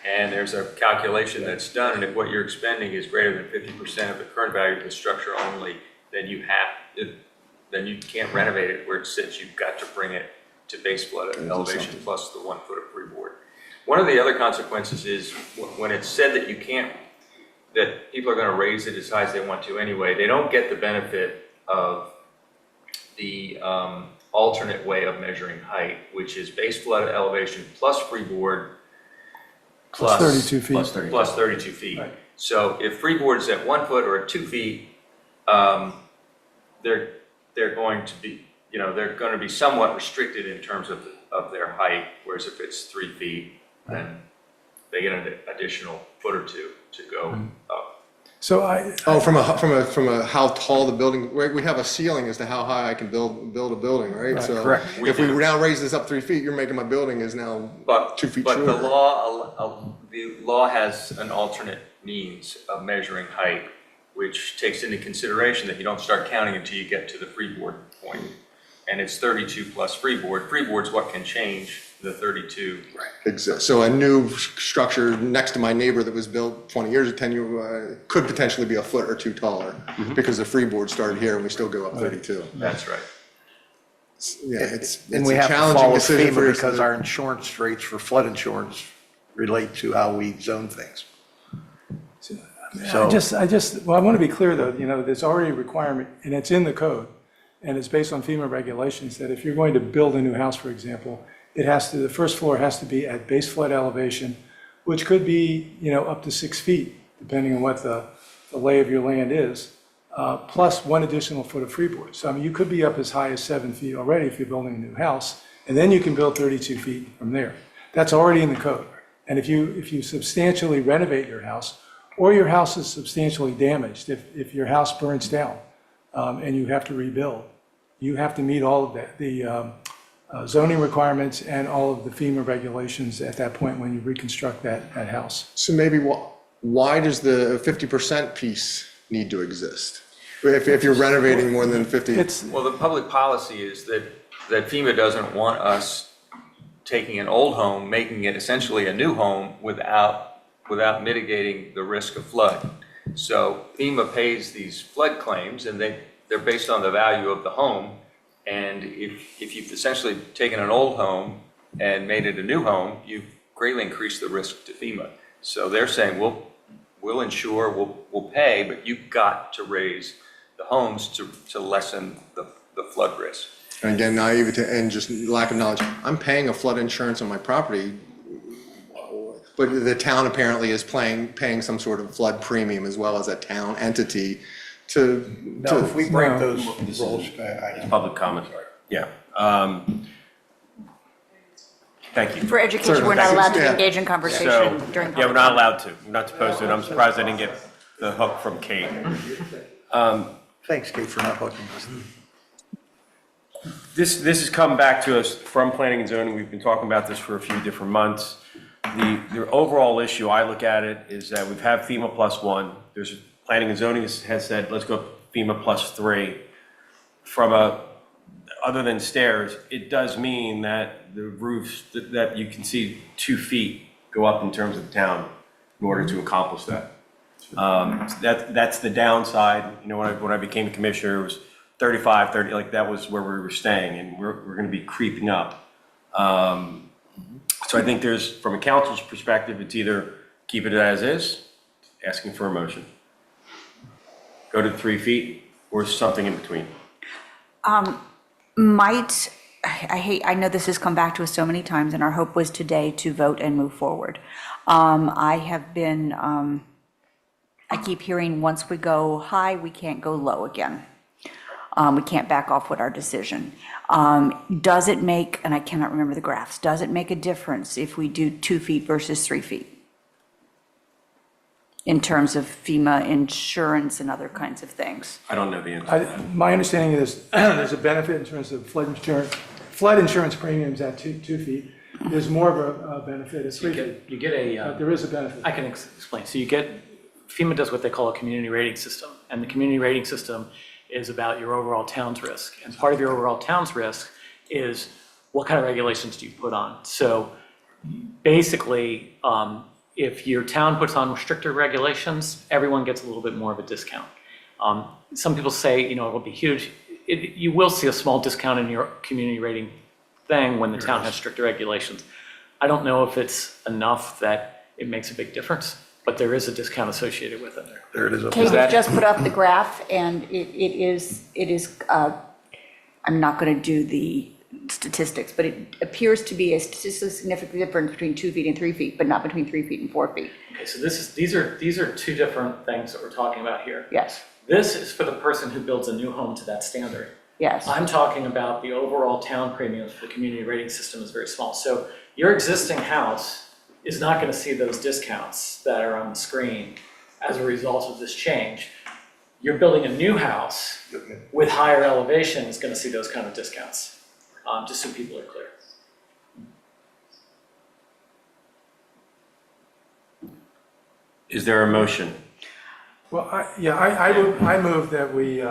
S11: and there's a calculation that's done, and if what you're expending is greater than 50% of the current value of the structure only, then you can't renovate it where it sits. You've got to bring it to base flood elevation plus the 1 foot of freeboard. One of the other consequences is when it's said that you can't, that people are going to raise it as high as they want to anyway, they don't get the benefit of the alternate way of measuring height, which is base flood elevation plus freeboard
S6: Plus 32 feet.
S11: plus 32 feet.
S6: Right.
S11: So if freeboard is at 1 foot or at 2 feet, they're going to be, they're going to be somewhat restricted in terms of their height, whereas if it's 3 feet, then they get an additional foot or two to go up.
S6: So
S9: from a how tall the building, we have a ceiling as to how high I can build a building, right? So
S3: correct.
S9: if we now raise this up 3 feet, you're making my building is now
S11: But
S9: 2 feet
S11: But
S9: shorter.
S11: the law has an alternate means of measuring height, which takes into consideration that you don't start counting until you get to the freeboard point. And it's 32 plus freeboard. Freeboard's what can change the 32.
S9: Exists. So a new structure next to my neighbor that was built 20 years or 10 years, could potentially be a foot or two taller because the freeboard started here and we still go up 32.
S11: That's right.
S9: Yeah, it's
S3: And
S9: a
S3: we have to
S9: challenging
S3: follow
S9: decision for
S3: FEMA
S9: us
S3: because
S9: to-
S3: our insurance rates for flood insurance relate to how we zone things.
S6: I want to be clear though, there's already a requirement and it's in the code. And it's based on FEMA regulations that if you're going to build a new house, for example, the first floor has to be at base flood elevation, which could be, up to 6 feet, depending on what the lay of your land is, plus 1 additional foot of freeboard. So, you could be up as high as 7 feet already if you're building a new house, and then you can build 32 feet from there. That's already in the code. And if you substantially renovate your house, or your house is substantially damaged, if your house burns down and you have to rebuild, you have to meet all of that, the zoning requirements and all of the FEMA regulations at that point when you reconstruct that house.
S9: So maybe why does the 50% piece need to exist? If you're renovating more than 50?
S11: Well, the public policy is that FEMA doesn't want us taking an old home, making it essentially a new home without mitigating the risk of flood. So FEMA pays these flood claims and they're based on the value of the home. And if you've essentially taken an old home and made it a new home, you've greatly increased the risk to FEMA. So they're saying, we'll insure, we'll pay, but you've got to raise the homes to lessen the flood risk.
S9: And again, naivety and just lack of knowledge. I'm paying a flood insurance on my property, but the town apparently is paying some sort of flood premium as well as a town entity
S3: No, if we break
S6: No.
S3: those rules,
S1: Public comment, yeah. Thank you.
S4: For education, we're not allowed to
S9: Yeah.
S4: engage in
S1: So,
S4: conversation during
S1: yeah,
S4: public
S1: we're not
S4: comment.
S1: allowed to. We're not supposed to, and I'm surprised I didn't get the hook from Kate.
S3: thanks, Kate, for not hooking us.
S1: This has come back to us from planning and zoning. We've been talking about this for a few different months. The overall issue, I look at it, is that we've had FEMA +1. There's planning and zoning has said, let's go FEMA +3. Other than stairs, it does mean that the roofs, that you can see 2 feet go up in terms of the town in order to accomplish that. That's the downside. When I became a commissioner, it was 35, 30, like that was where we were staying, and we're going to be creeping up. So I think from a council's perspective, it's either keep it as is, asking for a motion, go to 3 feet, or something in between.
S4: I know this has come back to us so many times, and our hope was today to vote and move forward. I keep hearing once we go high, we can't go low again. We can't back off with our decision. Does it make, and I cannot remember the graphs, does it make a difference if we do 2 feet versus 3 feet? In terms of FEMA insurance and other kinds of things?
S1: I don't know the answer.
S6: My understanding is there's a benefit in terms of flood insurance premiums at 2 feet. there's more of a benefit, it's 3 feet.
S5: You get a,
S6: But there is a benefit.
S5: I can explain. So you get, FEMA does what they call a community rating system. And the community rating system is about your overall town's risk. And part of your overall town's risk is what kind of regulations do you put on? So basically, if your town puts on stricter regulations, everyone gets a little bit more of a discount. Some people say, it'll be huge. You will see a small discount in your community rating thing when the town has stricter regulations. I don't know if it's enough that it makes a big difference, but there is a discount associated with it.
S3: There it is.
S4: Kate has just put up the graph, and it is, I'm not going to do the statistics, but it appears to be a statistically significant difference between 2 feet and 3 feet, but not between 3 feet and 4 feet.
S5: Okay, so these are two different things that we're talking about here.
S4: Yes,
S5: This is for the person who builds a new home to that standard.
S4: yes.
S5: I'm talking about the overall town premiums for the community rating system is very small. So your existing house is not going to see those discounts that are on the screen as a result of this change. You're building a new house with higher elevation is going to see those kind of discounts, just so people are clear.
S1: Is there a motion?
S6: Well, I move that we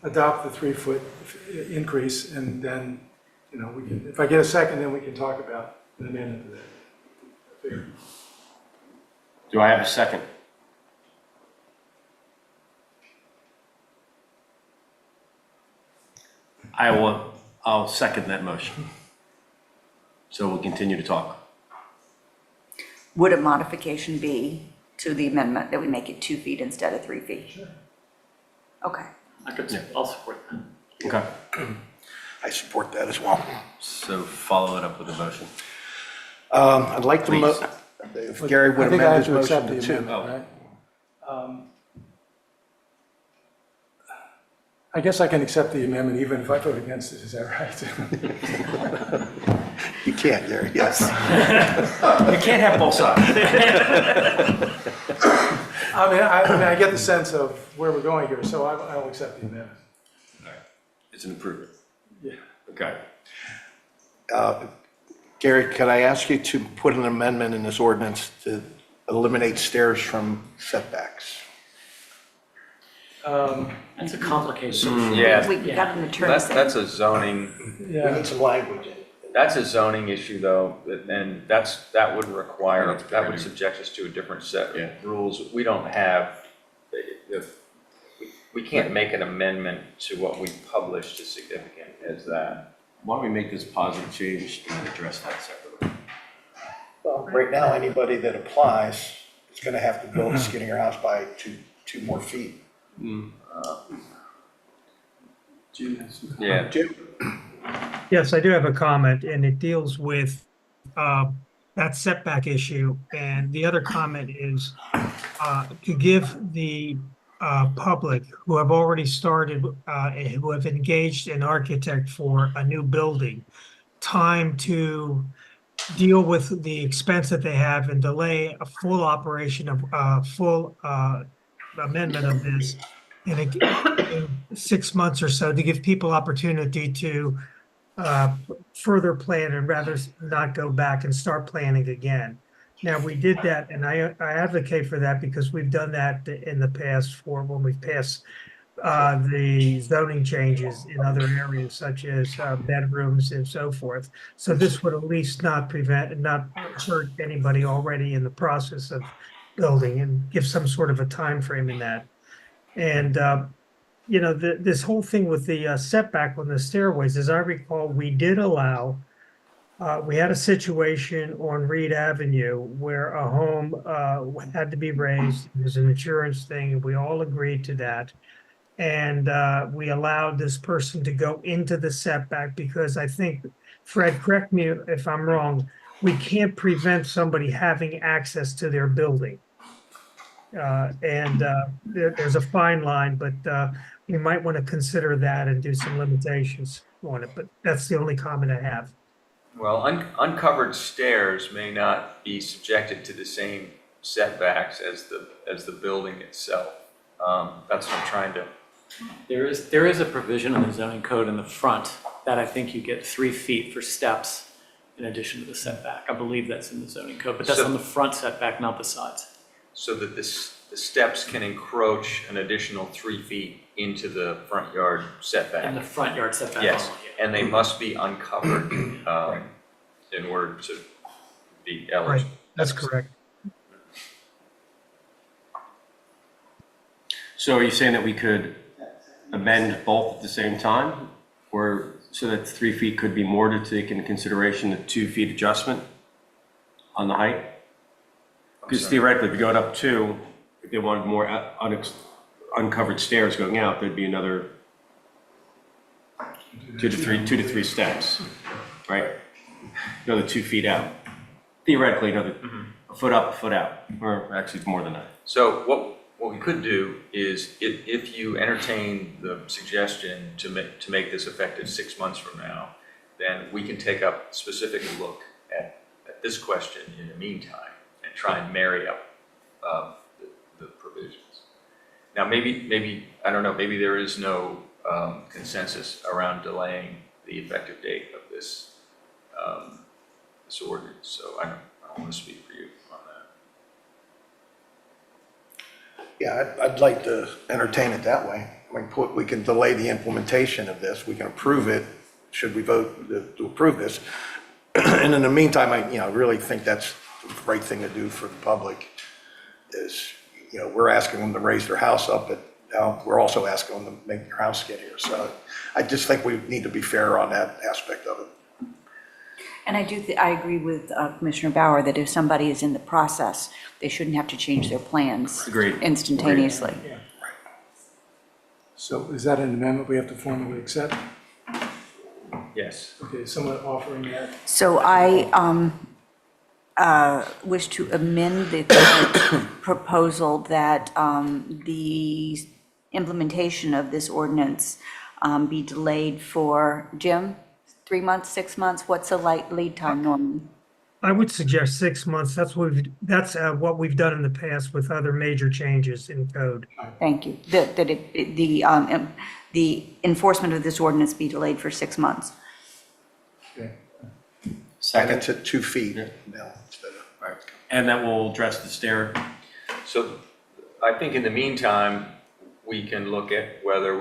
S6: adopt the 3-foot increase, and then, we can, if I get a second, then we can talk about an amendment to that.
S1: Do I have a second? I'll second that motion. So we'll continue to talk.
S4: Would a modification be to the amendment that we make it 2 feet instead of 3 feet? Sure. Okay.
S5: I'll support that.
S1: Okay.
S3: I support that as well.
S1: So follow it up with a motion.
S3: I'd like to,
S1: Please.
S3: if Gary would
S6: I think I
S3: amend
S6: have
S3: his
S6: to accept
S3: motion
S6: the
S3: to 2.
S6: amendment, right? I guess I can accept the amendment even if I vote against it, is that right?
S3: You can't, Gary, yes.
S1: You can't have both sides.
S6: I get the sense of where we're going here, so I'll accept the amendment.
S1: It's an improvement.
S6: Yeah.
S1: Okay.
S3: Gary, could I ask you to put an amendment in this ordinance to eliminate stairs from setbacks?
S5: That's a complicated.
S11: Yeah,
S4: We got an attorney.
S11: that's a zoning,
S3: We
S6: Yeah,
S3: need some language in it.
S11: that's a zoning issue though, and that would require, that would subject us to a different set
S1: Yeah.
S11: of rules. We don't have, we can't make an amendment to what we published as significant as that.
S1: Why don't we make this positive change and then address that separately?
S3: Well, right now, anybody that applies is going to have to build a skinnier house by two more feet.
S11: Yeah,
S7: Yes, I do have a comment, and it deals with that setback issue. And the other comment is to give the public who have already started, who have engaged an architect for a new building, time to deal with the expense that they have and delay a full operation of full amendment of this in 6 months or so, to give people opportunity to further plan and rather not go back and start planning again. Now, we did that, and I advocate for that because we've done that in the past for when we've passed the zoning changes in other areas such as bedrooms and so forth. So this would at least not hurt anybody already in the process of building and give some sort of a time frame in that. And this whole thing with the setback on the stairways, as I recall, we did allow. We had a situation on Reed Avenue where a home had to be raised. There's an insurance thing, and we all agreed to that. And we allowed this person to go into the setback because I think, Fred, correct me if I'm wrong, we can't prevent somebody having access to their building. There's a fine line, but you might want to consider that and do some limitations on it. But that's the only comment I have.
S11: well, uncovered stairs may not be subjected to the same setbacks as the building itself. That's what I'm trying to.
S5: There is a provision in the zoning code in the front that I think you get 3 feet for steps in addition to the setback. I believe that's in the zoning code, but that's
S11: So-
S5: on the front setback, not the sides.
S11: So that the steps can encroach an additional 3 feet into the front yard
S5: And the
S11: setback.
S5: front yard setback
S11: Yes,
S5: only, yeah.
S11: and they must be uncovered in order to be
S7: Right,
S11: eligible.
S7: that's correct.
S1: So are you saying that we could amend both at the same time? Or so that 3 feet could be more to take into consideration the 2 feet adjustment on the height? Because theoretically, if you're going up 2, if they wanted more uncovered stairs going out, there'd be another 2 to 3 steps, right? Another 2 feet out. Theoretically, another a foot up, a foot out, or actually more than that.
S11: So what we could do is if you entertain the suggestion to make this effective 6 months from now, then we can take up specific look at this question in the meantime and try and marry up the provisions. Now, maybe, I don't know, maybe there is no consensus around delaying the effective date of this ordinance, so I don't want to speak for you on that.
S3: Yeah, I'd like to entertain it that way. I mean, we can delay the implementation of this, we can approve it, should we vote to approve this. And in the meantime, I really think that's the right thing to do for the public is, we're asking them to raise their house up, but now we're also asking them to make their house get here. So I just think we need to be fair on that aspect of it.
S4: And I agree with Commissioner Bauer that if somebody is in the process, they shouldn't have to change their plans
S1: Agreed.
S4: instantaneously.
S6: So is that an amendment we have to formally accept?
S11: Yes.
S6: Okay, someone offering that?
S4: So I wish to amend the current proposal that the implementation of this ordinance be delayed for, Jim, 3 months, 6 months? What's the lead time normally?
S7: I would suggest 6 months. That's what we've done in the past with other major changes in code.
S4: Thank you. That the enforcement of this ordinance be delayed for 6 months.
S6: Okay.
S3: And it's at 2 feet now instead of.
S1: Right. And that will address the stair.
S11: So I think in the meantime, we can look at whether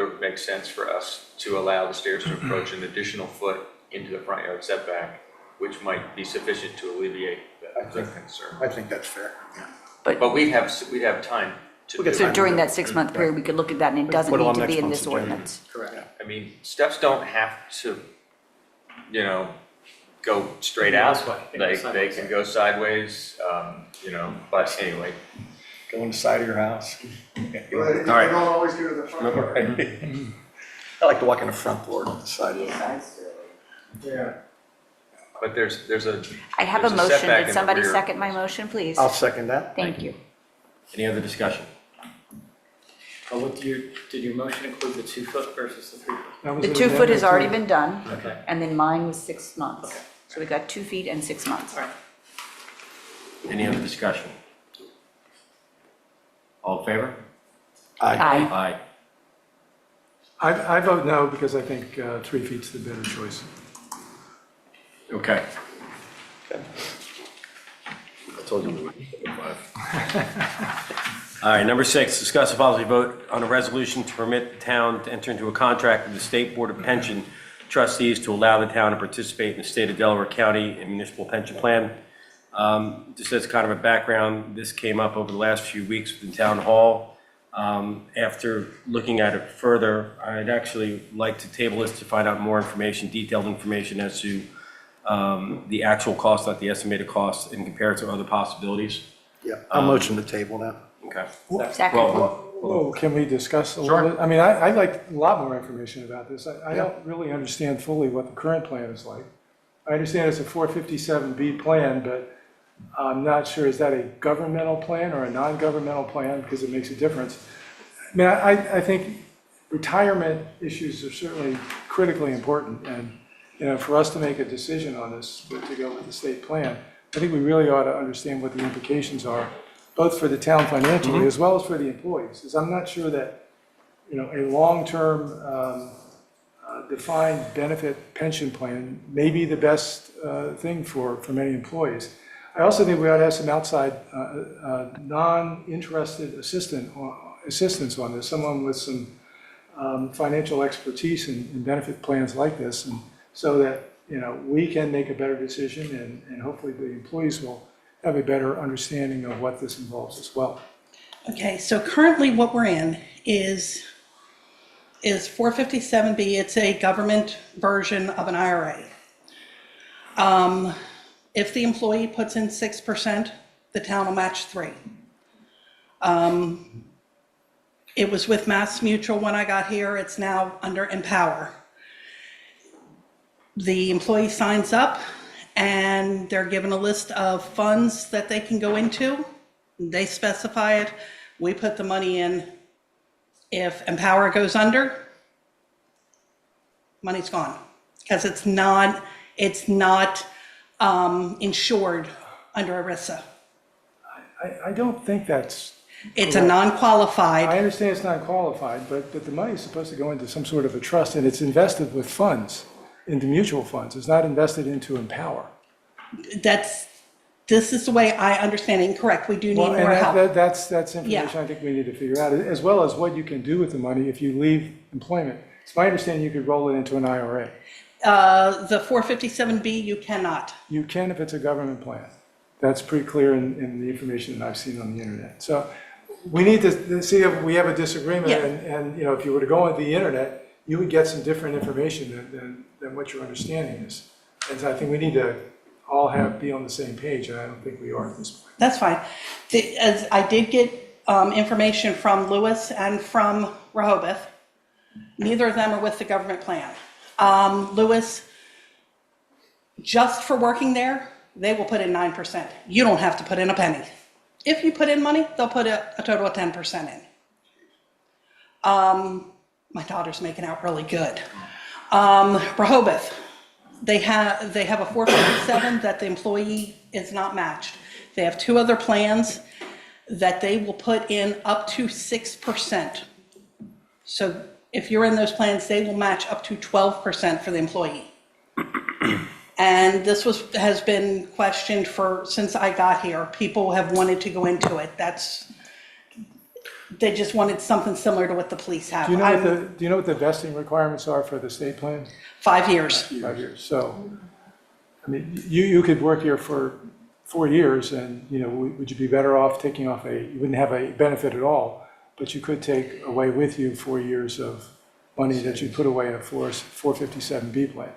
S11: it makes sense for us to allow the stairs to approach an additional foot into the front yard setback, which might be sufficient to alleviate the concern.
S3: I think that's fair, yeah.
S11: But we'd have time to do
S4: So
S11: it.
S4: during that 6 month period, we could look at that, and it doesn't
S3: Put it
S4: need
S3: on
S4: to
S3: next
S4: be in
S3: month's
S4: this
S3: agenda.
S4: ordinance.
S5: Correct.
S11: I mean, steps don't have to, go straight out.
S5: This way.
S11: They can go sideways, but anyway.
S3: Go on the side of your house.
S1: All right.
S9: don't always go to the front.
S3: I like to walk in the front door on the side.
S9: Yeah.
S11: But there's a.
S4: I have a
S11: there's
S4: motion.
S11: setback in
S4: Did
S11: the
S4: somebody
S11: rear.
S4: second my motion, please?
S3: I'll second that.
S4: Thank you.
S1: Any other discussion?
S5: Did your motion include the 2 foot versus the 3 foot?
S6: That was
S4: The
S6: an
S4: 2 foot has
S6: amendment
S4: already
S6: to-
S4: been done,
S5: Okay.
S4: and then mine was 6 months.
S5: Okay.
S4: So we got 2 feet and 6 months.
S5: All right.
S1: Any other discussion? All in favor?
S3: Aye.
S4: Aye.
S1: Aye.
S6: I vote no because I think 3 feet's the better choice.
S1: Okay.
S3: I told you.
S1: All right, number 6, discuss a possible vote on a resolution to permit the town to enter into a contract with the State Board of Pension Trustees to allow the town to participate in the state of Delaware County and Municipal Pension Plan. Just as kind of a background, this came up over the last few weeks within Town Hall. After looking at it further, I'd actually like to table this to find out more information, detailed information as to the actual cost, not the estimated cost, and compare it to other possibilities.
S3: Yeah, I'll motion to table that.
S1: Okay.
S4: Second.
S6: Whoa, can we discuss a little bit? I mean, I'd like a lot more information about this. I don't really understand fully what the current plan is like. I understand it's a 457B plan, but I'm not sure, is that a governmental plan or a non-governmental plan, because it makes a difference. I mean, I think retirement issues are certainly critically important, and for us to make a decision on this, to go with the state plan, I think we really ought to understand what the implications are, both for the town financially as well as for the employees. Because I'm not sure that, a long-term defined benefit pension plan may be the best thing for many employees. I also think we ought to have some outside non-interested assistance on this, someone with some financial expertise in benefit plans like this, and so that, you know, we can make a better decision, and hopefully the employees will have a better understanding of what this involves as well.
S10: Okay, so currently what we're in is 457B. It's a government version of an IRA. If the employee puts in 6%, the town will match 3%. It was with Mass Mutual when I got here. It's now under Empower. The employee signs up and they're given a list of funds that they can go into. They specify it. We put the money in. If Empower goes under, money's gone because it's not insured under ERISA.
S6: I don't think that's,
S10: It's a non-qualified.
S6: I understand it's not qualified, but the money is supposed to go into some sort of a trust, and it's invested with funds, into mutual funds. It's not invested into Empower.
S10: This is the way I understand it. Incorrect. We do need
S6: Well,
S10: more help.
S6: and that's information
S10: Yeah.
S6: I think we need to figure out, as well as what you can do with the money if you leave employment. It's my understanding you could roll it into an IRA.
S10: The 457B, you cannot.
S6: You can if it's a government plan. That's pretty clear in the information that I've seen on the internet. So we need to see if we have a disagreement,
S10: Yeah.
S6: and, you know, if you were to go on the internet, you would get some different information than what your understanding is. And so I think we need to all be on the same page, and I don't think we are at this point.
S10: That's fine. As I did get information from Lewis and from Rehoboth. Neither of them are with the government plan. Lewis, just for working there, they will put in 9%. You don't have to put in a penny. If you put in money, they'll put a total of 10% in. My daughter's making out really good. Rehoboth, they have a 457 that the employee is not matched. They have 2 other plans that they will put in up to 6%. So if you're in those plans, they will match up to 12% for the employee. And this has been questioned since I got here. People have wanted to go into it. They just wanted something similar to what the police have.
S6: Do you know what the vesting requirements are for the state plan?
S10: 5 years.
S6: 5 years. So, I mean, you could work here for 4 years, and, you know, would you be better off taking off you wouldn't have a benefit at all, but you could take away with you 4 years of money that you put away in a 457B plan.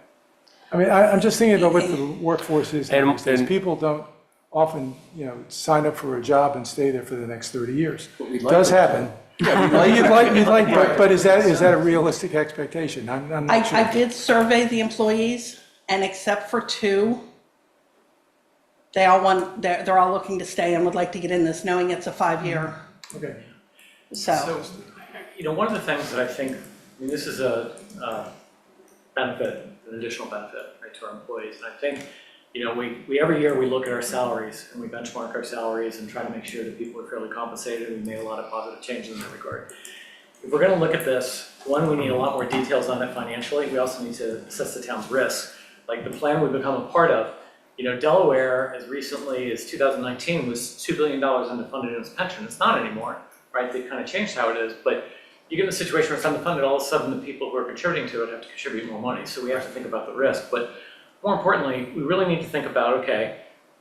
S6: I mean, I'm just thinking about what the workforce is these days. People don't often, you know, sign up for a job and stay there for the next 30 years. It does happen. But is that a realistic expectation? I'm not sure.
S10: I did survey the employees, and except for 2, they're all looking to stay and would like to get in this, knowing it's a 5-year.
S6: Okay.
S10: So,
S5: You know, one of the things that I think, I mean, this is a benefit, an additional benefit, right, to our employees. And I think, you know, we every year we look at our salaries and we benchmark our salaries and try to make sure that people are fairly compensated. We've made a lot of positive changes in that regard. If we're going to look at this, one, we need a lot more details on it financially. We also need to assess the town's risk. Like the plan we've become a part of, you know, Delaware, as recently as 2019, was $2 billion underfunded in its pension. It's not anymore, right? They've kind of changed how it is, but you get in a situation where it's underfunded, all of a sudden the people who are contributing to it have to contribute more money. So we have to think about the risk. But more importantly, we really need to think about, okay,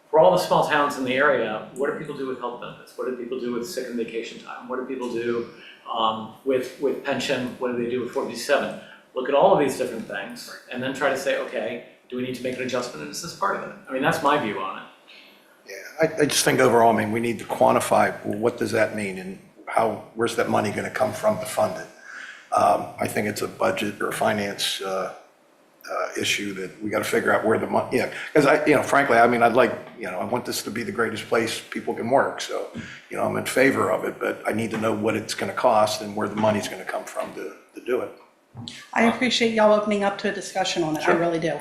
S5: for all the small towns in the area, what do people do with health benefits? What do people do with sick and vacation time? What do people do with pension? What do they do with 457? Look at all of these different things and then try to say, okay, do we need to make an adjustment, and is this part of it? I mean, that's my view on it.
S3: Yeah, I just think overall, I mean, we need to quantify, well, what does that mean, and where's that money going to come from to fund it? I think it's a budget or finance issue that we got to figure out where the money, because frankly, I mean, I want this to be the greatest place people can work. So, you know, I'm in favor of it, but I need to know what it's going to cost and where the money's going to come from to do it.
S10: I appreciate y'all opening up to a discussion on it. I really do.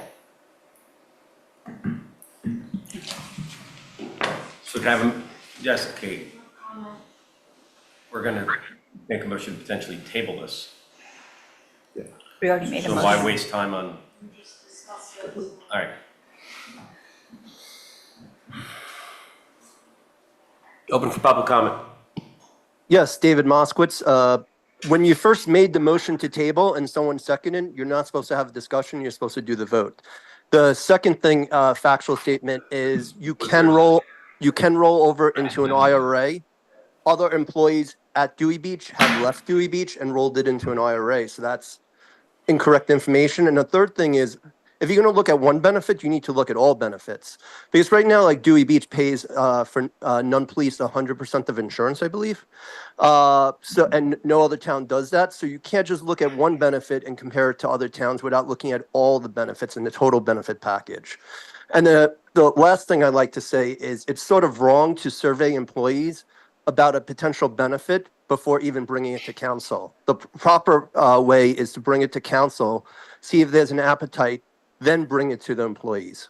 S1: So can I have yes, Kate? We're going to make a motion to potentially table this.
S4: We already made a
S1: So
S4: motion.
S1: why waste time on? All right. Open for public comment.
S12: Yes, David Moskowitz. When you first made the motion to table and someone seconded, you're not supposed to have a discussion, you're supposed to do the vote. The second thing, factual statement is you can roll over into an IRA. Other employees at Dewey Beach have left Dewey Beach and rolled it into an IRA, so that's incorrect information. And the third thing is, if you're going to look at one benefit, you need to look at all benefits. Because right now, like Dewey Beach pays for non-police 100% of insurance, I believe. And no other town does that. So you can't just look at one benefit and compare it to other towns without looking at all the benefits and the total benefit package. And the last thing I'd like to say is it's sort of wrong to survey employees about a potential benefit before even bringing it to council. The proper way is to bring it to council, see if there's an appetite, then bring it to the employees.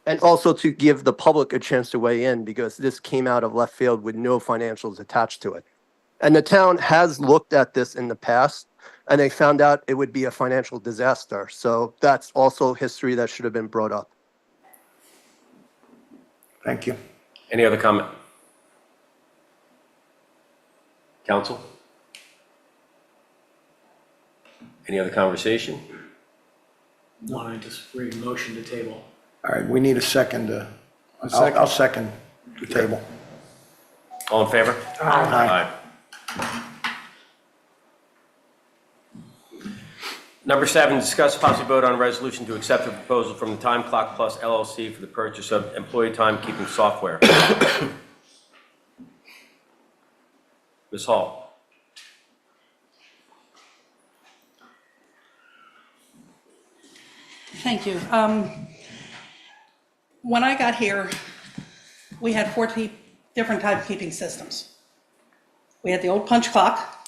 S12: And also to give the public a chance to weigh in, because this came out of left field with no financials attached to it. And the town has looked at this in the past, and they found out it would be a financial disaster. So that's also history that should have been brought up.
S3: Thank you.
S1: Any other comment? Council? Any other conversation?
S5: Want to just read motion to table?
S3: All right, we need a second. I'll second the table.
S1: All in favor?
S3: Aye.
S1: Number 7, discuss possible vote on a resolution to accept a proposal from the Time Clock Plus LLC for the purchase of employee timekeeping software. Ms. Hall.
S10: Thank you. When I got here, we had 40 different timekeeping systems. We had the old punch clock.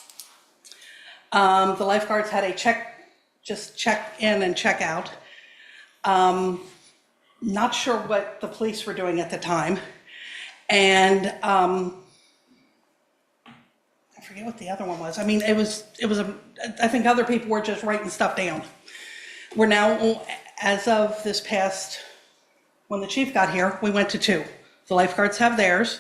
S10: The lifeguards had a just check in and check out. Not sure what the police were doing at the time. And I forget what the other one was. I mean, I think other people were just writing stuff down. We're now, as of this past, when the chief got here, we went to 2. The lifeguards have theirs,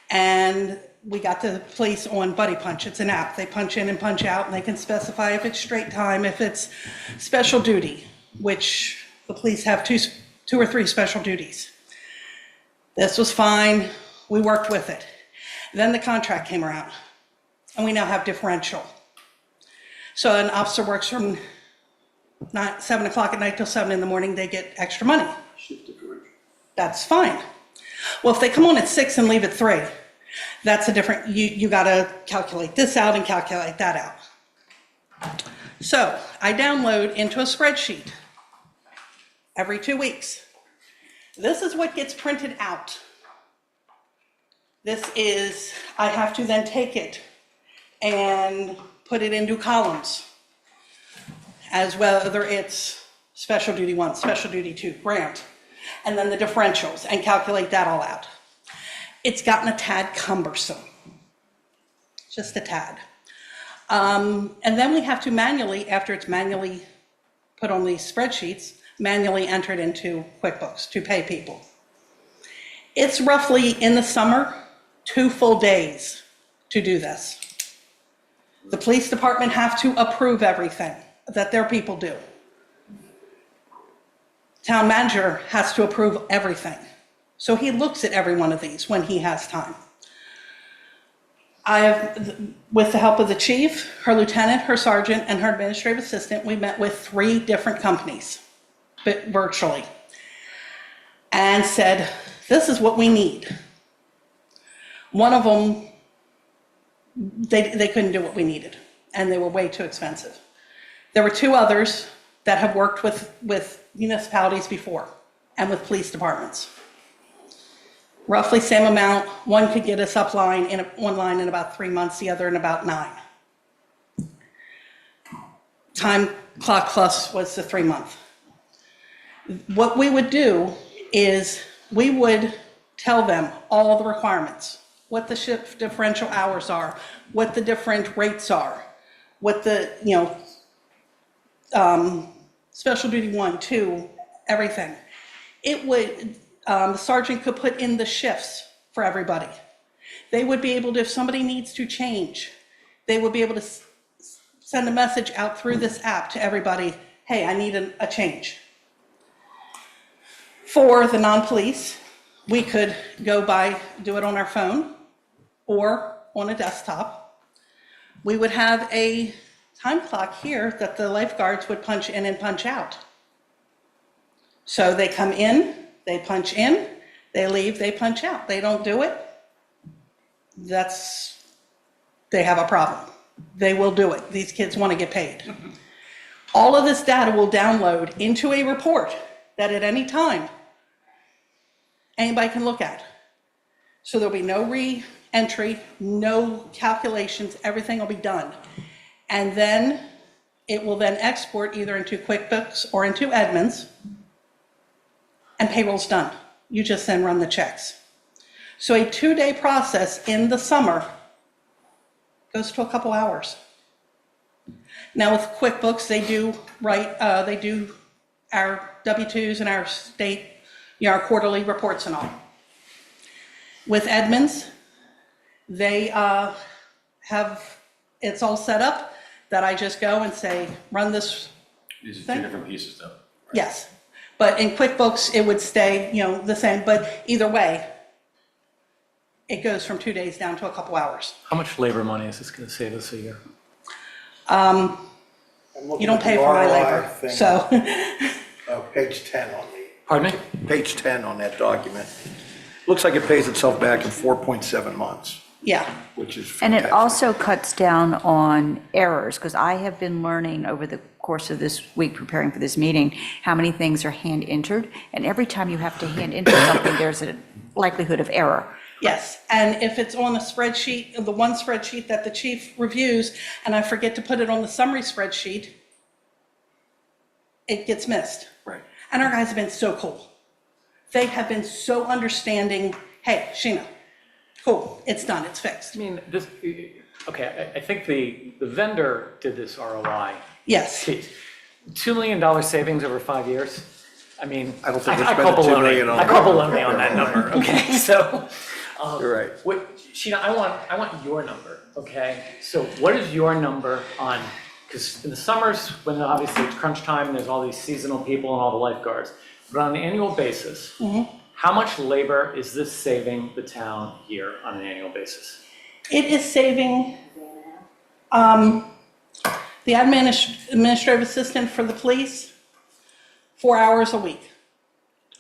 S10: and we got the police on Buddy Punch. It's an app. They punch in and punch out, and they can specify if it's straight time, if it's special duty, which the police have two or three special duties. This was fine. We worked with it. Then the contract came around, and we now have differential. So an officer works from 7 o'clock at night till 7 in the morning, they get extra money. That's fine. Well, if they come on at 6 and leave at 3, that's a different, you gotta calculate this out and calculate that out. So I download into a spreadsheet every 2 weeks. This is what gets printed out. This is, I have to then take it and put it into columns, as whether it's special duty 1, special duty 2, grant, and then the differentials, and calculate that all out. It's gotten a tad cumbersome, just a tad. And then we have to manually, after it's manually put on these spreadsheets, manually enter it into QuickBooks to pay people. It's roughly, in the summer, 2 full days to do this. The police department have to approve everything that their people do. Town manager has to approve everything. So he looks at every one of these when he has time. I have, with the help of the chief, her lieutenant, her sergeant, and her administrative assistant, we met with 3 different companies, but virtually, and said, this is what we need. One of them, they couldn't do what we needed, and they were way too expensive. There were 2 others that have worked with municipalities before and with police departments. Roughly same amount. One could get us online in about 3 months, the other in about 9. Time Clock Plus was the 3-month. What we would do is we would tell them all the requirements, what the shift differential hours are, what the different rates are, what the, special duty 1, 2, everything. It would, the sergeant could put in the shifts for everybody. They would be able to, if somebody needs to change, they would be able to send a message out through this app to everybody, hey, I need a change. For the non-police, we could do it on our phone or on a desktop. We would have a time clock here that the lifeguards would punch in and punch out. So they come in, they punch in, they leave, they punch out. They don't do it, they have a problem. They will do it. These kids want to get paid. All of this data will download into a report that at any time, anybody can look at. So there'll be no re-entry, no calculations, everything will be done. And then it will then export either into QuickBooks or into Edmunds, and payroll's done. You just then run the checks. So a 2-day process in the summer goes to a couple hours. Now with QuickBooks, they do our W-2s and our state, our quarterly reports and all. With Edmunds, they it's all set up that I just go and say, run this.
S1: These are two different pieces though.
S10: Yes, but in QuickBooks, it would stay, the same, but either way, it goes from 2 days down to a couple hours.
S5: How much labor money is this going to save us a year?
S10: You don't pay for my labor, so.
S3: Page 10 on the,
S5: Pardon me?
S3: page 10 on that document. Looks like it pays itself back in 4.7 months,
S10: Yeah,
S3: which is
S4: And it
S3: fantastic.
S4: also cuts down on errors, because I have been learning over the course of this week preparing for this meeting, how many things are hand entered, and every time you have to hand enter something, there's a likelihood of error.
S10: yes, and if it's on the spreadsheet, the one spreadsheet that the chief reviews, and I forget to put it on the summary spreadsheet, it gets missed.
S3: Right.
S10: And our guys have been so cool. They have been so understanding, hey, Sheena, cool, it's done, it's fixed.
S5: I mean, okay, I think the vendor did this ROI.
S10: Yes,
S5: $2 million savings over 5 years. I mean,
S3: I don't think they
S5: I
S3: spent
S5: call
S3: the $2
S5: baloney.
S3: million on
S5: I
S3: that.
S5: call baloney on that number, okay? So,
S3: You're right.
S5: Sheena, I want your number, okay? So what is your number on, because in the summers, when obviously it's crunch time, and there's all these seasonal people and all the lifeguards, but on an annual basis, how much labor is this saving the town here on an annual basis?
S10: it is saving, the administrative assistant for the police, 4 hours a week,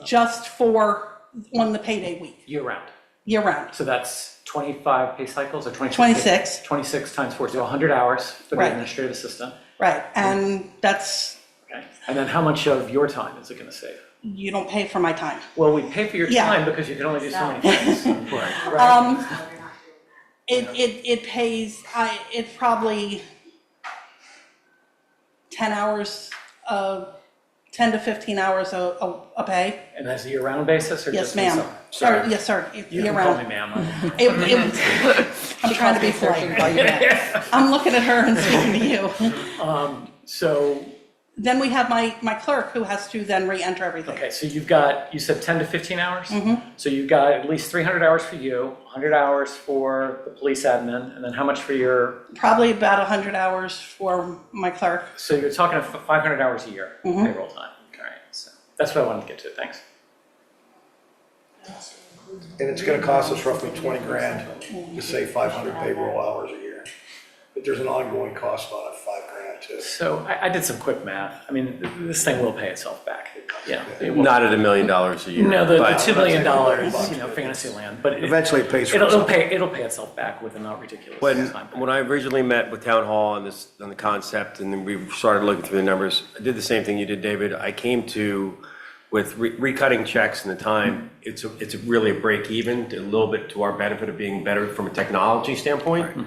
S10: just on the payday week,
S5: Year round.
S10: year round.
S5: So that's 25 pay cycles or
S10: 26.
S5: 26 times 4, so 100 hours for the
S10: Right.
S5: administrative assistant.
S10: Right, and that's,
S5: Okay. And then how much of your time is it going to save?
S10: you don't pay for my time.
S5: Well, we pay for your
S10: Yeah.
S5: time because you can only do so many things. Right.
S10: It pays, it's probably 10 hours, 10 to 15 hours a pay.
S5: And that's a year-round basis or
S10: Yes,
S5: just in
S10: ma'am.
S5: summer? Sorry.
S10: Yes, sir,
S5: You
S10: year
S5: can call me
S10: round.
S5: ma'am.
S10: I'm trying to be polite. I'm looking at her and speaking to you.
S5: So,
S10: Then we have my clerk who has to then re-enter everything.
S5: okay, so you said 10 to 15 hours? So you've got at least 300 hours for you, 100 hours for the police admin, and then how much for your,
S10: Probably about 100 hours for my clerk.
S5: so you're talking 500 hours a year payroll time. All right, so that's what I wanted to get to, thanks.
S3: And it's gonna cost us roughly 20 grand to save 500 payroll hours a year. But there's an ongoing cost on it, 5 grand too.
S5: So I did some quick math. I mean, this thing will pay itself back. Yeah. it will.
S1: Not at $1 million a year.
S5: No, the
S1: but-
S5: $2 million, fantasy land, but
S3: Eventually it pays for
S5: it'll
S3: itself.
S5: pay itself back with a not ridiculous
S1: When,
S5: time.
S1: when I originally met with Town Hall on the concept, and then we started looking through the numbers, I did the same thing you did, David. I came to, with recutting checks and the time, it's really a break even, a little bit to our benefit of being better from a technology standpoint.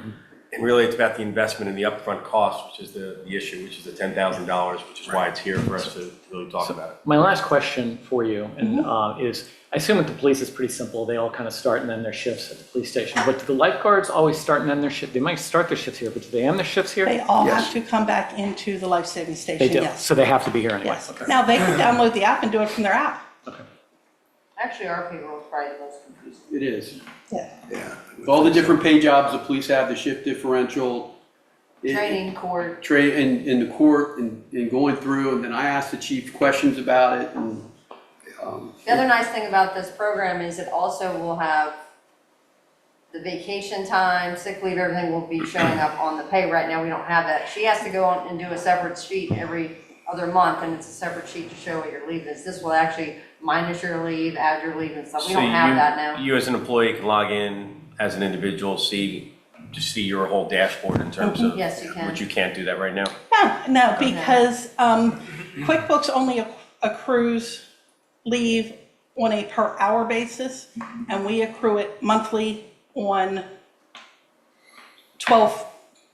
S1: And really, it's about the investment in the upfront cost, which is the issue, which is the $10,000, which is why it's here for us to really talk about it.
S5: My last question for you and is, I assume at the police it's pretty simple. They all kind of start and end their shifts at the police station. But do the lifeguards always start and end their shift? They might start their shifts here, but do they end their shifts here?
S10: They all have to come back into the life-saving
S5: They
S10: station,
S5: do.
S10: yes.
S5: So they have to be here anyway.
S10: Yes.
S5: Okay.
S10: Now, they can download the app and do it from their app.
S8: Actually, our payroll is probably the most confusing.
S2: It is.
S10: Yeah.
S3: Yeah.
S2: All the different pay jobs the police have, the shift differential.
S8: Training, court.
S2: In the court and going through, and then I asked the chief questions about it and,
S8: The other nice thing about this program is it also will have the vacation time, sick leave, everything will be showing up on the pay. Right now, we don't have that. She has to go on and do a separate sheet every other month, and it's a separate sheet to show what your leave is. This will actually minus your leave, add your leave and stuff. We don't have that now.
S1: You as an employee can log in as an individual, see your whole dashboard in terms of.
S8: Yes, you can.
S1: But you can't do that right now.
S10: No, because QuickBooks only accrues leave on a per hour basis, and we accrue it monthly on 12,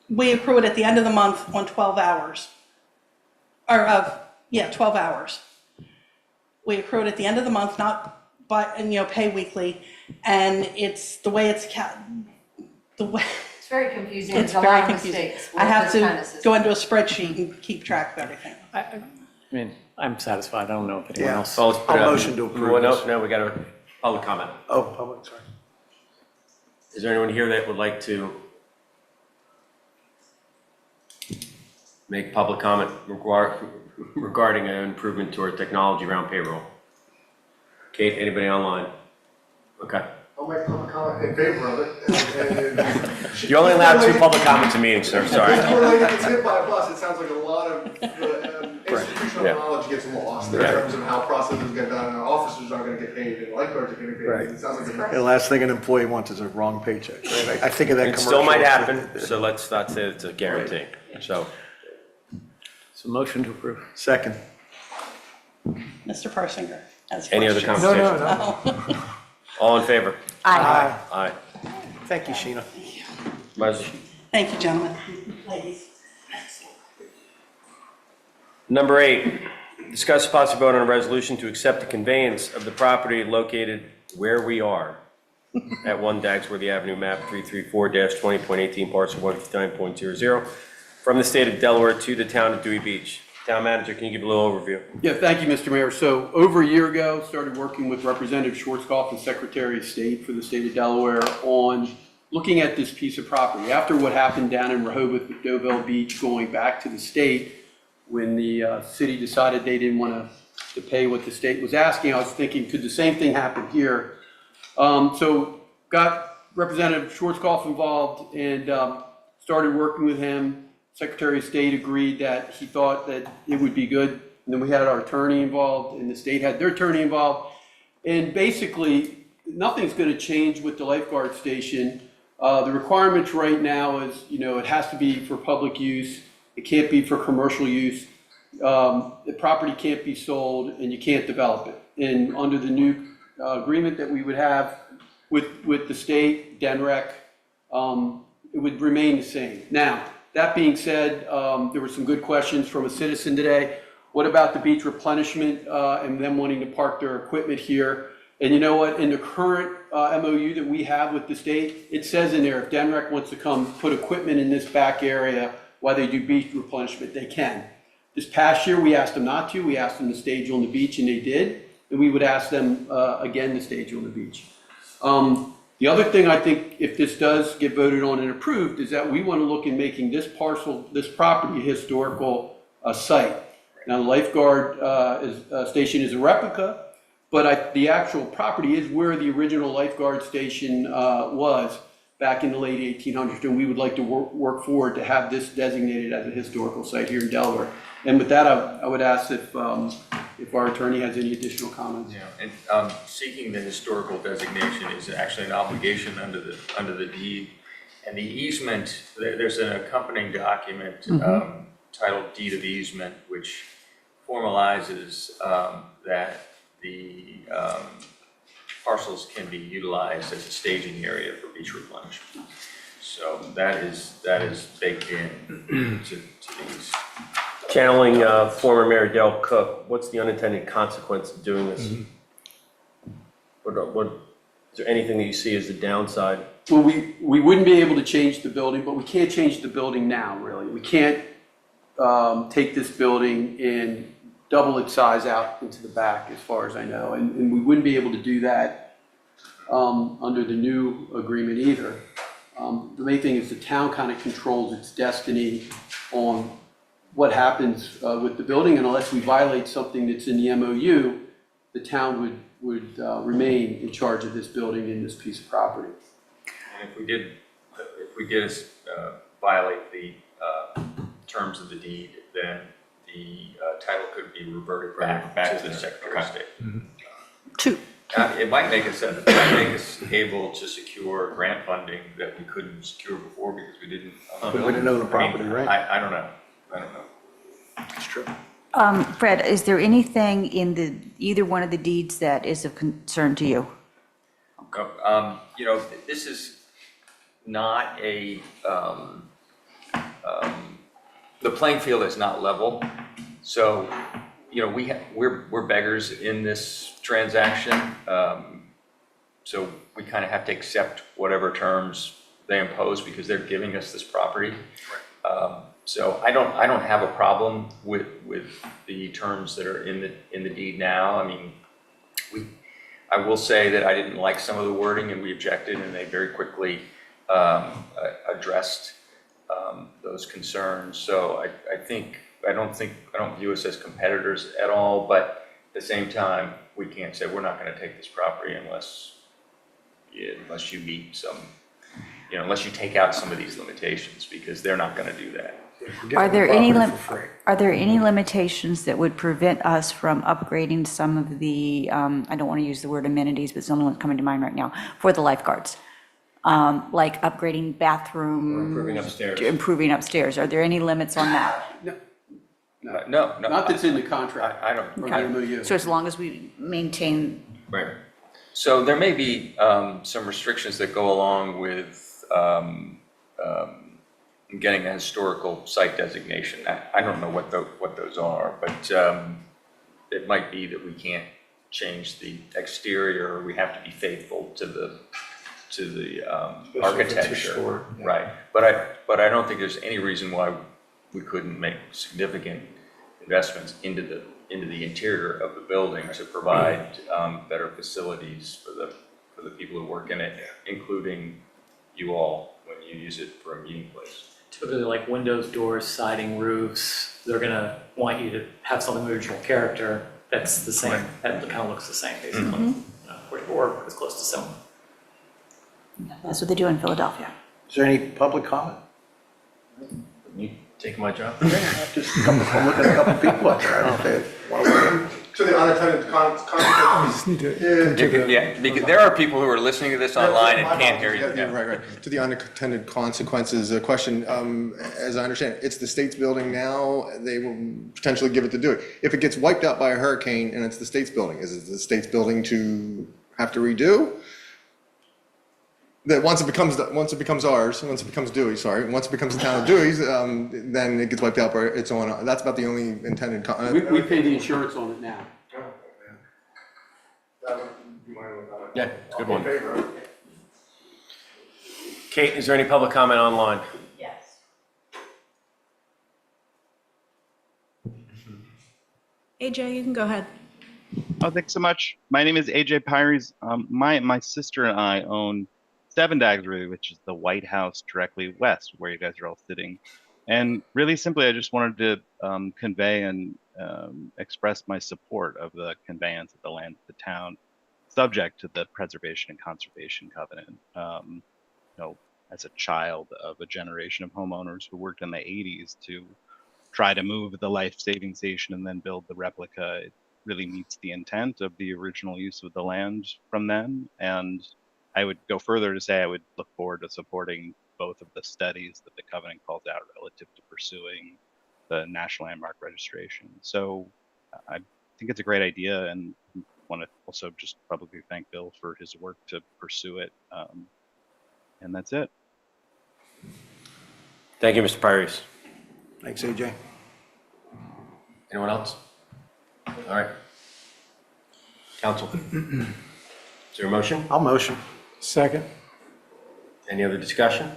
S10: we accrue it at the end of the month on 12 hours. 12 hours. We accrue it at the end of the month, not pay weekly, and it's the way it's
S8: It's very confusing.
S10: it's
S8: There's a
S10: very
S8: lot of
S10: confusing.
S8: mistakes
S10: I
S8: with
S10: have
S8: this kind of
S10: to
S8: system.
S10: go into a spreadsheet and keep track of everything.
S5: I mean, I'm satisfied. I don't know if anyone
S3: Yeah.
S5: else.
S1: So let's put it
S3: I'll
S1: up.
S3: motion to approve
S1: Well,
S3: this.
S1: No, we got a public comment.
S3: Oh, public, sorry.
S1: Is there anyone here that would like to make public comment regarding an improvement to our technology around payroll? Kate, anybody online? Okay.
S9: I'll make public comment in favor of it.
S1: You're only allowed 2 public comments a meeting, sir, sorry.
S9: When it gets hit by a bus, it sounds like a lot of institutional
S1: Yeah.
S9: knowledge gets lost in terms of how processes get done, and our officers aren't gonna get paid, and lifeguards are gonna get
S3: Right.
S9: paid. It sounds like
S3: And the last thing an employee wants is a wrong paycheck, right? I think of that
S1: It
S3: commercial.
S1: still might happen, so let's not say it's a guarantee. So,
S5: So motion to approve.
S3: Second.
S10: Mr. Persinger has
S1: any other
S10: questions.
S1: conversation?
S10: No.
S1: All in favor?
S4: Aye.
S1: Aye.
S3: Thank you, Sheena.
S10: Thank you, gentlemen. Ladies.
S1: Number 8, discuss possible vote on a resolution to accept the conveyance of the property located where we are at 1 Dagsworthy Avenue, map 334-20.18, parcel 159.00, from the state of Delaware to the town of Dewey Beach. Town manager, can you give a little overview?
S2: Yeah, thank you, Mr. Mayor. So over a year ago, started working with Representative Schwarzkopf and Secretary of State for the state of Delaware on looking at this piece of property. After what happened down in Rehoboth with Deauville Beach, going back to the state, when the city decided they didn't want to pay what the state was asking, I was thinking, could the same thing happen here? So got Representative Schwarzkopf involved and started working with him. Secretary of State agreed that he thought that it would be good. And then we had our attorney involved and the state had their attorney involved. And basically, nothing's going to change with the lifeguard station. The requirements right now is, it has to be for public use. It can't be for commercial use. The property can't be sold and you can't develop it. And under the new agreement that we would have with the state, DENREC, it would remain the same. Now, that being said, there were some good questions from a citizen today. What about the beach replenishment and them wanting to park their equipment here? And you know what, in the current MOU that we have with the state, it says in there, if DENREC wants to come put equipment in this back area while they do beach replenishment, they can. This past year, we asked them not to. We asked them to stage on the beach, and they did. And we would ask them again to stage on the beach. The other thing I think, if this does get voted on and approved, is that we want to look in making this parcel, this property, a historical site. Now, the lifeguard station is a replica, but the actual property is where the original lifeguard station was back in the late 1800s, and we would like to work forward to have this designated as a historical site here in Delaware. And with that, I would ask if our attorney has any additional comments.
S11: Yeah, and seeking the historical designation is actually an obligation under the deed. And the easement, there's an accompanying document titled Deed of Easement, which formalizes that the parcels can be utilized as a staging area for beach replenishment. So that is baked in to these.
S1: Channeling former Mayor Dale Cook, what's the unintended consequence of doing this? Is there anything that you see as the downside?
S2: Well, we wouldn't be able to change the building, but we can't change the building now, really. We can't take this building and double its size out into the back, as far as I know. And we wouldn't be able to do that under the new agreement either. The main thing is the town kind of controls its destiny on what happens with the building, and unless we violate something that's in the MOU, the town would remain in charge of this building and this piece of property.
S11: And if we did violate the terms of the deed, then the title could be reverted back to the Secretary of State.
S10: Two.
S11: It might make us able to secure grant funding that we couldn't secure before because we didn't own the
S3: We wouldn't own the
S11: building.
S3: property, right?
S11: I don't know.
S3: It's true.
S4: Fred, is there anything in either one of the deeds that is of concern to you?
S11: You know, this is not a, the playing field is not level. So, you know, we're beggars in this transaction. So we kind of have to accept whatever terms they impose because they're giving us this property. So I don't have a problem with the terms that are in the deed now. I mean, I will say that I didn't like some of the wording and we objected, and they very quickly addressed those concerns. So I don't view us as competitors at all, but at the same time, we can't say we're not going to take this property unless you meet some, you know, unless you take out some of these limitations, because they're not going to do that.
S4: Are there any limitations that would prevent us from upgrading some of the, I don't want to use the word amenities, but it's the only one coming to mind right now, for the lifeguards? Like upgrading bathroom?
S1: Or improving upstairs.
S4: Improving upstairs. Are there any limits on that?
S11: No.
S2: Not that's in the contract.
S11: I don't.
S2: Or the MOU.
S4: So as long as we maintain,
S11: Right. So there may be some restrictions that go along with getting a historical site designation. I don't know what those are, but it might be that we can't change the exterior. We have to be faithful to the architecture. Right. But I don't think there's any reason why we couldn't make significant investments into the interior of the building to provide better facilities for the people who work in it, including you all when you use it for a meeting place.
S5: Typically like windows, doors, siding, roofs, they're gonna want you to have some original character that's the same, that kind of looks the same basically, or as close to similar.
S4: that's what they do in Philadelphia.
S3: Is there any public comment?
S1: You taking my job?
S3: Just I'm looking at a couple people up there. I don't know if they want to weigh in.
S9: To the unintended consequences.
S6: Just need to
S11: Yeah, because there are people who are listening to this online and can't hear you.
S9: Yeah, right. To the unintended consequences, a question, as I understand it, it's the state's building now, they will potentially give it to Dewey. If it gets wiped out by a hurricane and it's the state's building, is it the state's building to have to redo? That once it becomes ours, once it becomes Dewey, sorry, once it becomes the town of Dewey's, then it gets wiped out by its own, that's about the only intended.
S2: We pay the insurance on it now.
S1: Yeah, it's a good one. Kate, is there any public comment online?
S4: Yes.
S10: AJ, you can go ahead.
S13: Oh, thanks so much. My name is AJ Pyres. My sister and I own 7 Dagsbury, which is the White House directly west where you guys are all sitting. And really simply, I just wanted to convey and express my support of the conveyance of the land to the town, subject to the Preservation and Conservation Covenant. You know, as a child of a generation of homeowners who worked in the 80s to try to move the life-saving station and then build the replica, it really meets the intent of the original use of the land from then. And I would go further to say I would look forward to supporting both of the studies that the covenant calls out relative to pursuing the National Landmark Registration. So I think it's a great idea, and want to also just publicly thank Bill for his work to pursue it. And that's it.
S1: Thank you, Mr. Pires.
S3: Thanks, AJ.
S1: Anyone else? All right. Council. Is there a motion?
S3: I'll motion.
S6: Second.
S1: Any other discussion?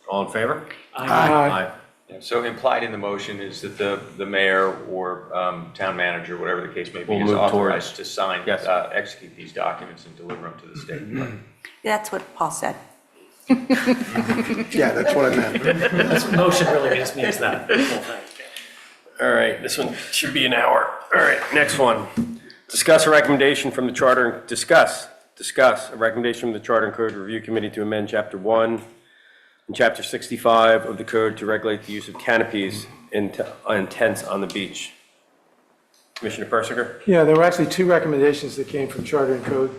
S1: All in favor?
S6: Aye.
S11: Yeah, so implied in the motion is that the mayor or town manager, whatever the case may be,
S1: Will
S11: is
S1: move towards-
S11: authorized to sign,
S1: Yes.
S11: execute these documents and deliver them to the state.
S4: That's what Paul said.
S3: Yeah, that's what I meant.
S5: This motion really just means that, the whole thing.
S1: All right, this one should be an hour. All right, next one. Discuss a recommendation from the Charter, discuss a recommendation from the Charter and Code Review Committee to amend Chapter 1 and Chapter 65 of the code to regulate the use of canopies in tents on the beach. Commissioner Persiger?
S6: Yeah, there were actually two recommendations that came from Charter and Code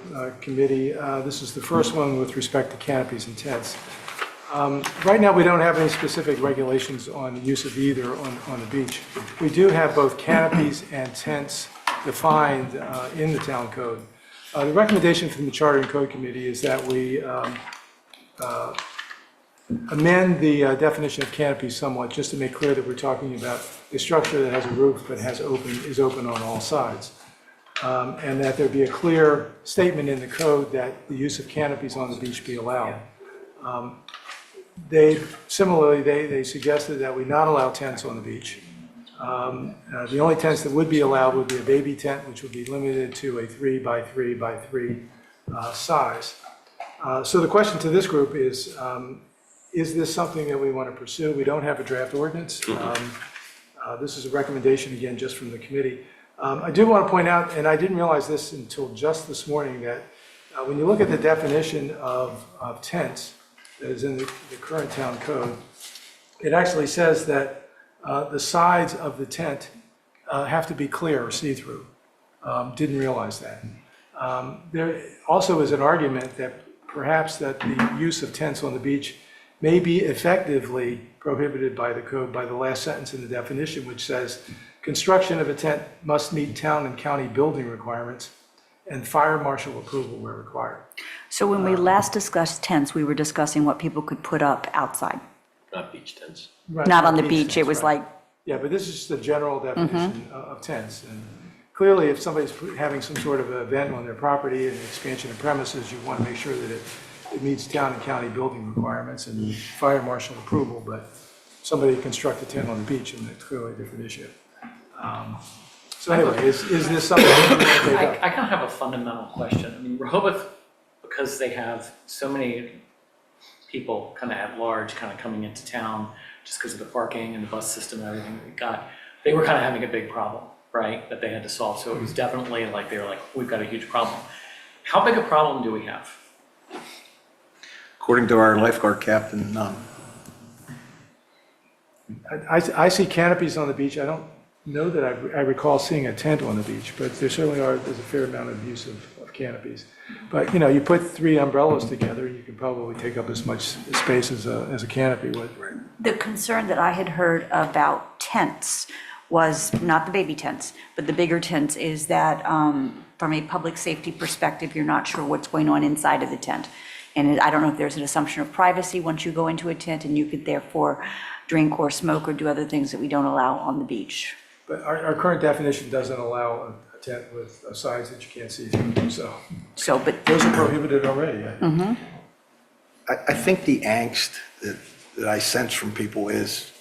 S6: Committee. This is the first one with respect to canopies and tents. Right now, we don't have any specific regulations on the use of either on the beach. We do have both canopies and tents defined in the town code. The recommendation from the Charter and Code Committee is that we amend the definition of canopy somewhat, just to make clear that we're talking about a structure that has a roof but is open on all sides. And that there be a clear statement in the code that the use of canopies on the beach be allowed. Similarly, they suggested that we not allow tents on the beach. The only tents that would be allowed would be a baby tent, which would be limited to a 3 by 3 by 3 size. So the question to this group is this something that we want to pursue? We don't have a draft ordinance. This is a recommendation, again, just from the committee. I do want to point out, and I didn't realize this until just this morning, that when you look at the definition of tents that is in the current town code, it actually says that the sides of the tent have to be clear or see-through. Didn't realize that. There also is an argument that perhaps that the use of tents on the beach may be effectively prohibited by the code by the last sentence in the definition, which says, construction of a tent must meet town and county building requirements and fire marshal approval where required.
S4: So when we last discussed tents, we were discussing what people could put up outside,
S1: Not beach tents.
S6: Right,
S4: not on the beach.
S6: tents,
S4: It was
S6: right.
S4: like,
S6: Yeah, but this is just a general definition of tents. And clearly, if somebody's having some sort of event on their property and expansion of premises, you want to make sure that it meets town and county building requirements and fire marshal approval, but somebody construct a tent on the beach, and that's clearly a different issue. So anyway, is this something that you want to take up?
S5: I kind of have a fundamental question. I mean, Rehoboth, because they have so many people kind of at large kind of coming into town just because of the parking and the bus system and everything we got, they were kind of having a big problem, right, that they had to solve. So it was definitely like, they were like, we've got a huge problem. How big a problem do we have?
S3: According to our lifeguard captain, none.
S6: I see canopies on the beach. I don't know that I recall seeing a tent on the beach, but there's a fair amount of use of canopies. But, you know, you put 3 umbrellas together, you could probably take up as much space as a canopy would.
S4: the concern that I had heard about tents was not the baby tents, but the bigger tents, is that from a public safety perspective, you're not sure what's going on inside of the tent. And I don't know if there's an assumption of privacy once you go into a tent, and you could therefore drink or smoke or do other things that we don't allow on the beach.
S6: But our current definition doesn't allow a tent with sides that you can't see through, so
S4: But
S6: those are prohibited already.
S3: I think the angst that I sense from people is,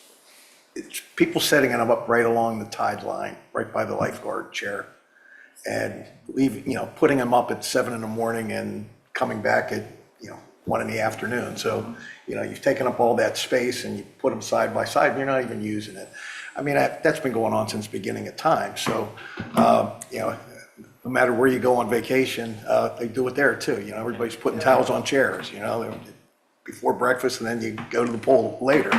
S3: it's people setting them up right along the tide line, right by the lifeguard chair, and putting them up at 7 in the morning and coming back at 1 in the afternoon. So you've taken up all that space and you put them side by side and you're not even using it. I mean, that's been going on since the beginning of time. So no matter where you go on vacation, they do it there too. Everybody's putting towels on chairs, before breakfast, and then you go to the pool later.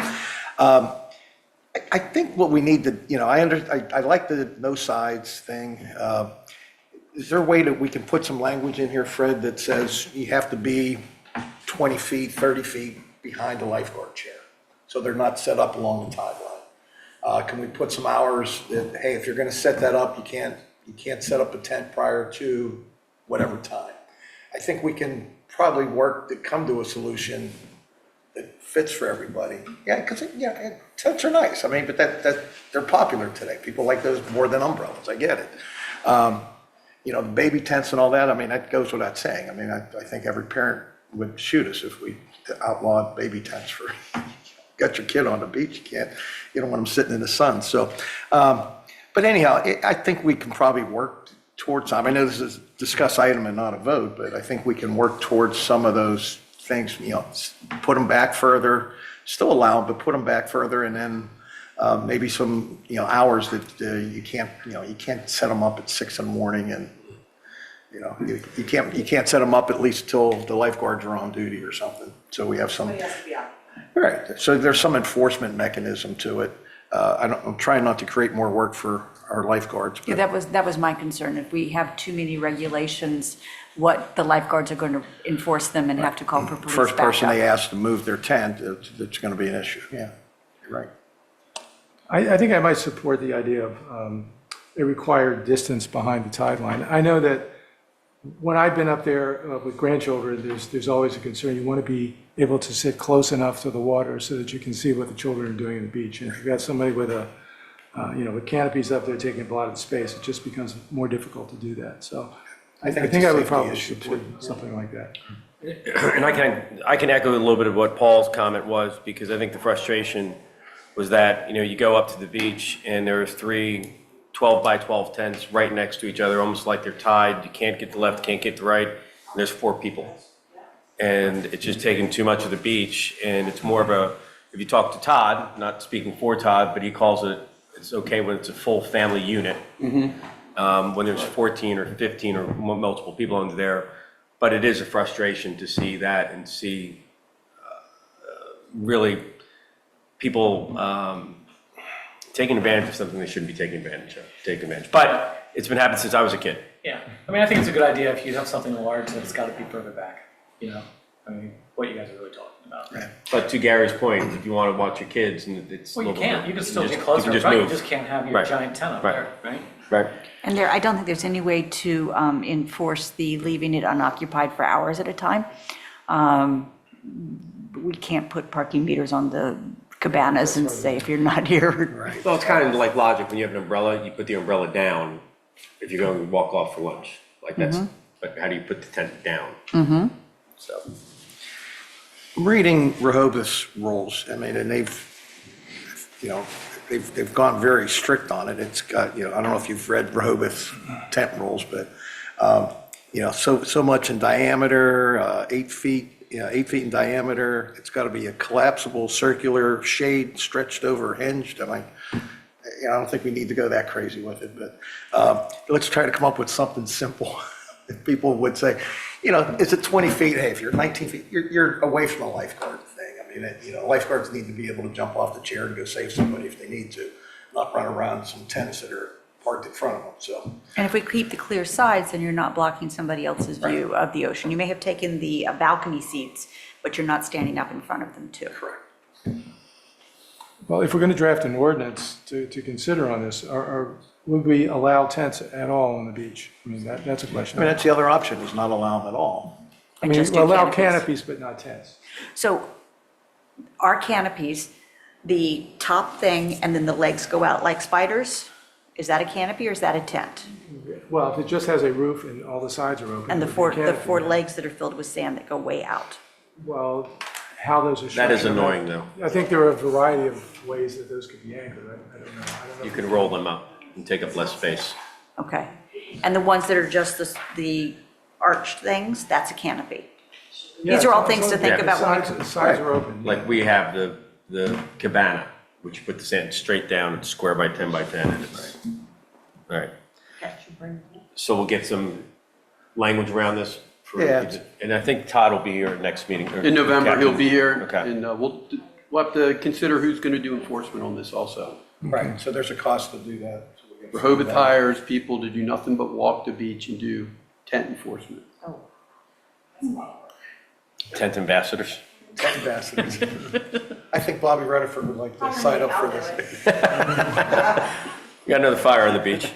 S3: I think what we need to, I like the no sides thing. Is there a way that we can put some language in here, Fred, that says you have to be 20 feet, 30 feet behind the lifeguard chair, so they're not set up along the tide line? Can we put some hours that, hey, if you're going to set that up, you can't set up a tent prior to whatever time? I think we can probably come to a solution that fits for everybody. Yeah, because, tents are nice. I mean, but they're popular today. People like those more than umbrellas. I get it. The baby tents and all that, I mean, that goes without saying. I mean, I think every parent would shoot us if we outlawed baby tents for, got your kid on the beach, you don't want them sitting in the sun. So, but anyhow, I think we can probably work towards, I know this is a discuss item and not a vote, but I think we can work towards some of those things, put them back further, still allow them, but put them back further, and then maybe some, hours that you can't set them up at 6 in the morning, and, you can't set them up at least till the lifeguards are on duty or something. So we have some. Right, so there's some enforcement mechanism to it. I'm trying not to create more work for our lifeguards.
S4: Yeah, that was my concern. If we have too many regulations, what the lifeguards are going to enforce them and have to call for police
S3: First person they
S4: backup.
S3: ask to move their tent, it's going to be an issue. Yeah, you're right.
S6: I think I might support the idea of a required distance behind the tide line. I know that when I've been up there with grandchildren, there's always a concern. You want to be able to sit close enough to the water so that you can see what the children are doing on the beach. And if you've got somebody with with canopies up there taking up a lot of space, it just becomes more difficult to do that. So I think I would probably support something like that.
S1: And I can echo a little bit of what Paul's comment was, because I think the frustration was that, you go up to the beach and there's 3 12 by 12 tents right next to each other, almost like they're tied. You can't get to the left, can't get to the right, and there's 4 people. And it's just taking too much of the beach, and it's more of if you talk to Todd, not speaking for Todd, but he calls it's okay when it's a full family unit. When there's 14 or 15 or multiple people under there. But it is a frustration to see that and see really people taking advantage of something they shouldn't be taking advantage. But it's been happening since I was a kid.
S5: Yeah, I mean, I think it's a good idea if you have something large that it's got to be further back, I mean, what you guys are really talking about.
S3: Right.
S1: But to Gary's point, if you want to watch your kids and it's.
S5: Well, you can still
S1: just-
S5: get closer,
S1: just
S5: right? You
S1: move.
S5: just can't have your
S1: Right.
S5: giant tent up
S1: Right.
S5: there, right?
S1: Right.
S4: And I don't think there's any way to enforce the leaving it unoccupied for hours at a time. We can't put parking meters on the cabanas and say, if you're not here.
S1: Well, it's kind of like logic. When you have an umbrella, you put the umbrella down if you're going to walk off for lunch. Like that's, but how do you put the tent down? So.
S3: I'm reading Rehoboth's rules. I mean, and they've gone very strict on it. It's got, I don't know if you've read Rehoboth's tent rules, but, so much in diameter, 8 feet, 8 feet in diameter. It's got to be a collapsible circular shade stretched over hinged. I don't think we need to go that crazy with it, but let's try to come up with something simple. People would say, is it 20 feet? Hey, if you're 19 feet, you're away from a lifeguard thing. I mean, lifeguards need to be able to jump off the chair and go save somebody if they need to, not run around some tents that are parked in front of them, so.
S4: And if we keep the clear sides, then you're not blocking somebody else's view of the ocean. You may have taken the balcony seats, but you're not standing up in front of them too.
S3: Correct.
S6: Well, if we're going to draft an ordinance to consider on this, would we allow tents at all on the beach? I mean, that's a question.
S3: I mean, that's the other option, is not allow them at all.
S6: I mean,
S4: just do
S6: allow
S4: canopies.
S6: canopies, but not tents.
S4: So our canopies, the top thing and then the legs go out like spiders, is that a canopy or is that a tent?
S6: Well, if it just has a roof and all the sides are open.
S4: And the
S6: it would be a
S4: four
S6: canopy.
S4: legs that are filled with sand that go way out?
S6: Well, how those are structured.
S1: That is annoying, though.
S6: I think there are a variety of ways that those could be anchored. I don't know.
S1: You can roll them up and take up less space.
S4: Okay. And the ones that are just the arched things, that's a canopy?
S6: Yeah,
S4: These are all
S6: so-
S4: things
S6: so
S4: to think
S6: the
S4: about when we-
S6: Sides are open.
S1: Like we have the cabana, which you put the sand straight down, it's square by 10 by 10, and it's, all right. So we'll get some language around this.
S3: Yeah.
S1: And I think Todd will be here at next meeting. or
S2: In November,
S1: Captain.
S2: he'll be here,
S1: Okay.
S2: and we'll have to consider who's going to do enforcement on this also.
S3: Right, so there's a cost to do that. So we'll get-
S2: Rehoboth hires people to do nothing but walk the beach and do tent enforcement.
S1: Tent ambassadors.
S3: Tent ambassadors. I think Bobby Rutherford would like to sign up for this.
S1: We got another fire on the beach.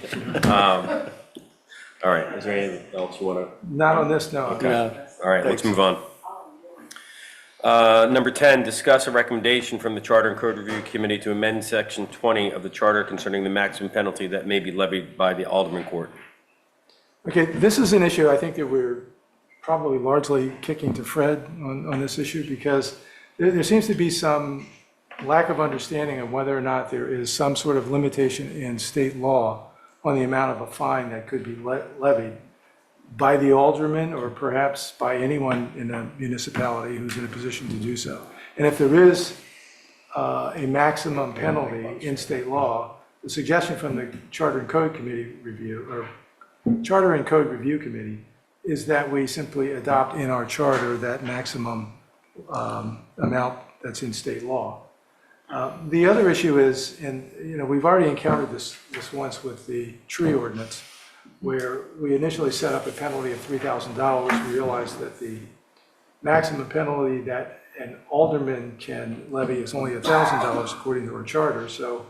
S1: All right, is there anything else you want to?
S6: Not on this, no.
S1: Okay. All right, let's move on. Number 10, discuss a recommendation from the Charter and Code Review Committee to amend Section 20 of the Charter concerning the maximum penalty that may be levied by the Alderman Court.
S6: Okay, this is an issue I think that we're probably largely kicking to Fred on this issue because there seems to be some lack of understanding of whether or not there is some sort of limitation in state law on the amount of a fine that could be levied by the alderman or perhaps by anyone in a municipality who's in a position to do so. And if there is a maximum penalty in state law, the suggestion from the Charter and Code Committee Charter and Code Review Committee is that we simply adopt in our charter that maximum amount that's in state law. The other issue is, and we've already encountered this once with the tree ordinance, where we initially set up a penalty of $3,000. We realized that the maximum penalty that an alderman can levy is only $1,000 according to our charter. So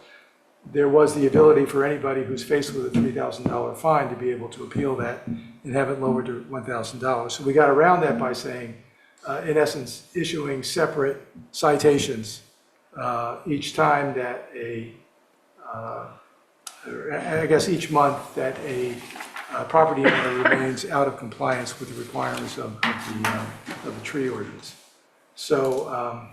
S6: there was the ability for anybody who's faced with a $3,000 fine to be able to appeal that and have it lowered to $1,000. So we got around that by saying, in essence, issuing separate citations each time that I guess each month that a property owner remains out of compliance with the requirements of the tree ordinance. So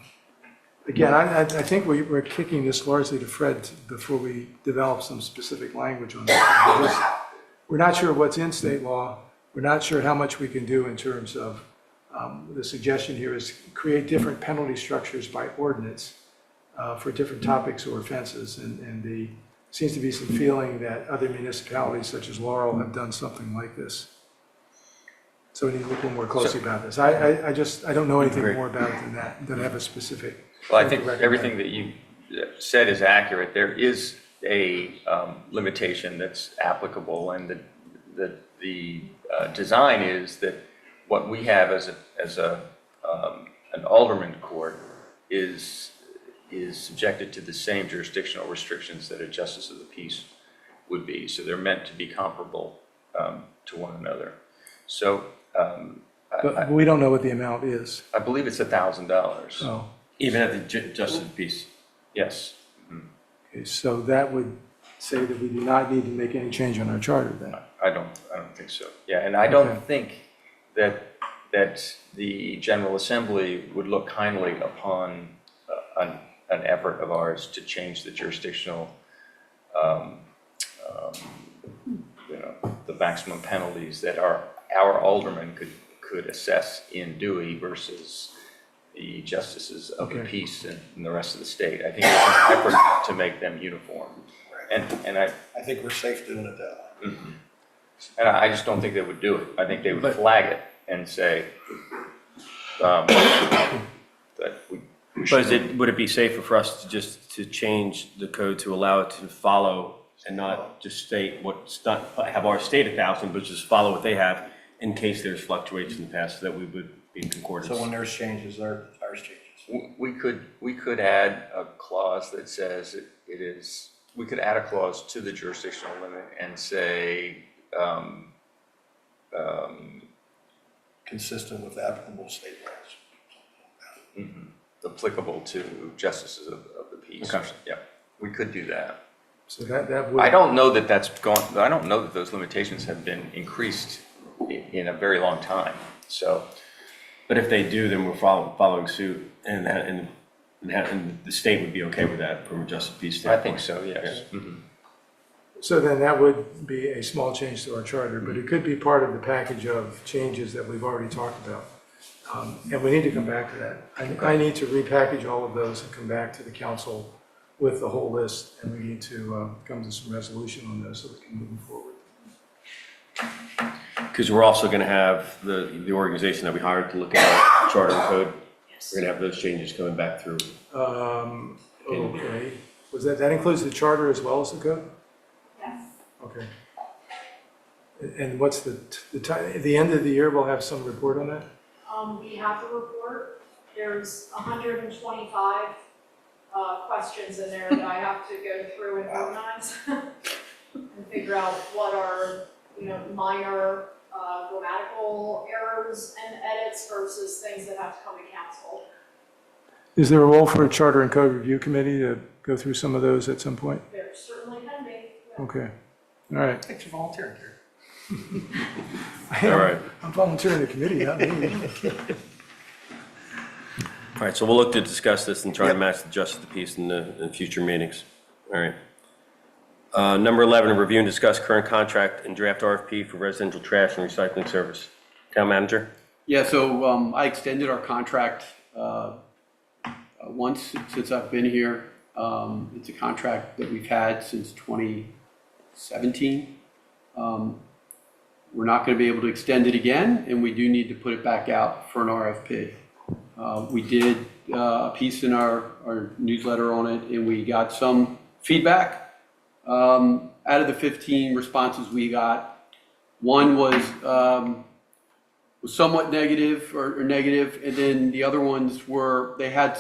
S6: again, I think we're kicking this largely to Fred before we develop some specific language on that. Because we're not sure what's in state law. We're not sure how much we can do in terms of the suggestion here is create different penalty structures by ordinance for different topics or offenses. And there seems to be some feeling that other municipalities such as Laurel have done something like this. So we need to look a little more closely about this. I don't know anything more about it than that, than have a specific.
S11: Well, I think everything that you said is accurate. There is a limitation that's applicable, and the design is that what we have as an alderman court is subjected to the same jurisdictional restrictions that a justice of the peace would be. So they're meant to be comparable to one another. So
S6: But we don't know what the amount is.
S11: I believe it's $1,000.
S6: Oh,
S1: Even at the justice of the peace.
S11: Yes.
S6: okay, so that would say that we do not need to make any change on our charter then.
S11: I don't think so. Yeah, and I don't think that the General Assembly would look kindly upon an effort of ours to change the jurisdictional, the maximum penalties that our aldermen could assess in Dewey versus the justices of the peace in the rest of the state. I think there's an effort to make them uniform. And I
S3: think we're safe doing it that way.
S11: Mm-hmm. And I just don't think they would do it. I think they would flag it and say that we.
S1: But would it be safer for us to just change the code to allow it to follow and not just state have our state 1,000, but just follow what they have in case there's fluctuations in the past, so that we would be in concordance?
S3: So when there's changes, ours changes.
S11: We could add a clause that says we could add a clause to the jurisdictional limit and say,
S3: Consistent with applicable state laws.
S11: applicable to justices of the peace.
S1: Okay.
S11: Yeah, we could do that.
S6: So that would.
S11: I don't know that I don't know that those limitations have been increased in a very long time, so.
S1: But if they do, then we're following suit, and the state would be okay with that from a justice of peace standpoint.
S11: I think so, yes.
S1: Yeah.
S6: So then that would be a small change to our charter, but it could be part of the package of changes that we've already talked about. And we need to come back to that. I need to repackage all of those and come back to the council with the whole list, and we need to come to some resolution on those so we can move forward.
S1: Because we're also going to have the organization that we hired to look at our charter and code. We're going to have those changes coming back through.
S6: Okay. Was that includes the charter as well as the code?
S14: Yes.
S6: Okay. And what's the end of the year, we'll have some report on that?
S14: We have the report. There's 125 questions in there that I have to go through and organize and figure out what are, minor grammatical errors and edits versus things that have to come to council.
S6: Is there a role for a Charter and Code Review Committee to go through some of those at some point?
S14: There certainly can be. Yeah.
S6: Okay, all right.
S3: Thanks for volunteering, Gary.
S1: All right.
S6: I'm volunteering the committee, not me.
S1: All right, so we'll look to discuss this and try to match the justice of the peace in future meetings. All right. Number 11, review and discuss current contract and draft RFP for residential trash and recycling service. Town manager?
S2: Yeah, so I extended our contract once since I've been here. It's a contract that we've had since 2017. We're not going to be able to extend it again, and we do need to put it back out for an RFP. We did a piece in our newsletter on it, and we got some feedback. Out of the 15 responses we got, one was somewhat negative or negative, and then the other ones were, they had